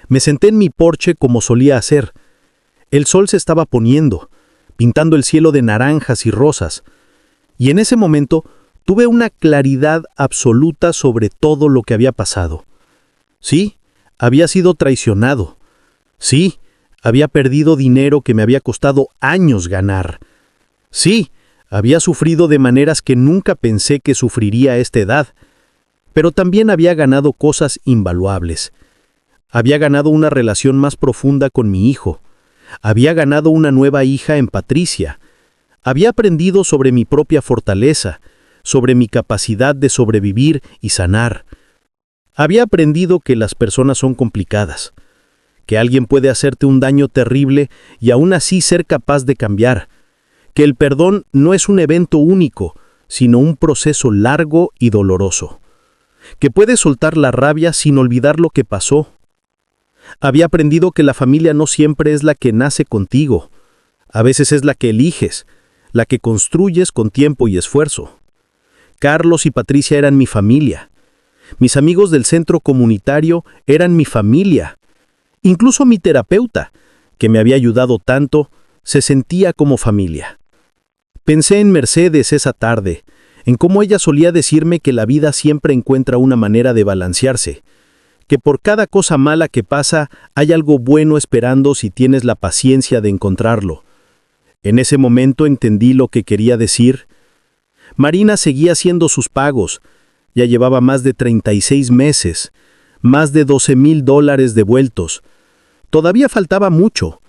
me senté en mi porche como solía hacer. El sol se estaba poniendo, pintando el cielo de naranjas y rosas, y en ese momento tuve una claridad absoluta sobre todo lo que había pasado. Sí, había sido traicionado. Sí, había perdido dinero que me había costado años ganar. Sí, había sufrido de maneras que nunca pensé que sufriría a esta edad, pero también había ganado cosas invaluables. Había ganado una relación más profunda con mi hijo. Había ganado una nueva hija en Patricia. Había aprendido sobre mi propia fortaleza, sobre mi capacidad de sobrevivir y sanar. Había aprendido que las personas son complicadas, que alguien puede hacerte un daño terrible y aún así ser capaz de cambiar, que el perdón no es un evento único, sino un proceso largo y doloroso, que puedes soltar la rabia sin olvidar lo que pasó. Había aprendido que la familia no siempre es la que nace contigo, a veces es la que eliges, la que construyes con tiempo y esfuerzo. Carlos y Patricia eran mi familia. Mis amigos del centro comunitario eran mi familia. Incluso mi terapeuta, que me había ayudado tanto, se sentía como familia. Pensé en Mercedes esa tarde, en cómo ella solía decirme que la vida siempre encuentra una manera de balancearse, que por cada cosa mala que pasa hay algo bueno esperando si tienes la paciencia de encontrarlo. En ese momento entendí lo que quería decir. Marina seguía haciendo sus pagos. Ya llevaba más de 36 meses, más de $12,000 devueltos. Todavía faltaba mucho,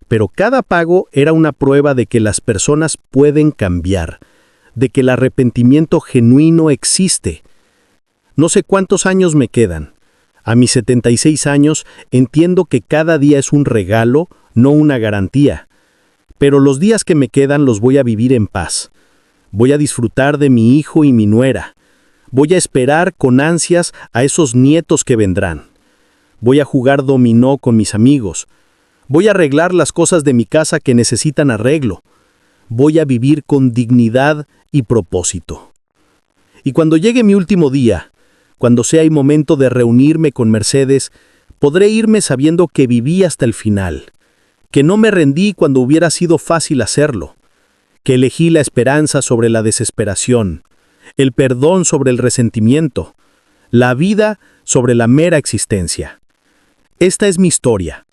pero cada pago era una prueba de que las personas pueden cambiar, de que el arrepentimiento genuino existe. No sé cuántos años me quedan. A mis 76 años entiendo que cada día es un regalo, no una garantía. Pero los días que me quedan los voy a vivir en paz. Voy a disfrutar de mi hijo y mi nuera. Voy a esperar con ansias a esos nietos que vendrán. Voy a jugar dominó con mis amigos. Voy a arreglar las cosas de mi casa que necesitan arreglo. Voy a vivir con dignidad y propósito. Y cuando llegue mi último día, cuando sea el momento de reunirme con Mercedes, podré irme sabiendo que viví hasta el final, que no me rendí cuando hubiera sido fácil hacerlo, que elegí la esperanza sobre la desesperación, el perdón sobre el resentimiento, la vida sobre la mera existencia. Esta es mi historia.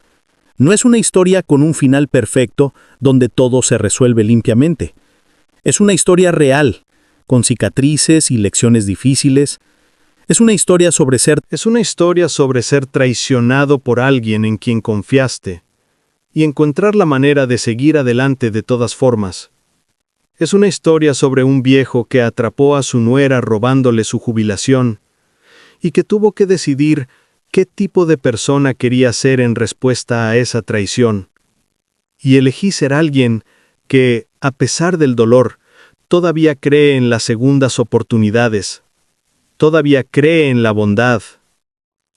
No es una historia con un final perfecto donde todo se resuelve limpiamente. Es una historia real, con cicatrices y lecciones difíciles. Es una historia sobre ser traicionado por alguien en quien confiaste y encontrar la manera de seguir adelante de todas formas. Es una historia sobre un viejo que atrapó a su nuera robándole su jubilación y que tuvo que decidir qué tipo de persona quería ser en respuesta a esa traición. Y elegí ser alguien que, a pesar del dolor, todavía cree en las segundas oportunidades, todavía cree en la bondad,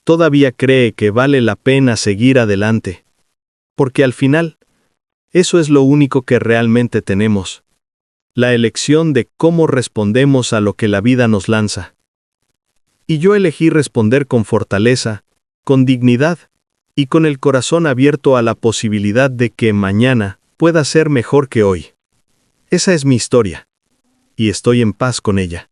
todavía cree que vale la pena seguir adelante. Porque al final, eso es lo único que realmente tenemos. La elección de cómo respondemos a lo que la vida nos lanza. Y yo elegí responder con fortaleza, con dignidad, y con el corazón abierto a la posibilidad de que mañana pueda ser mejor que hoy. Esa es mi historia, y estoy en paz con ella.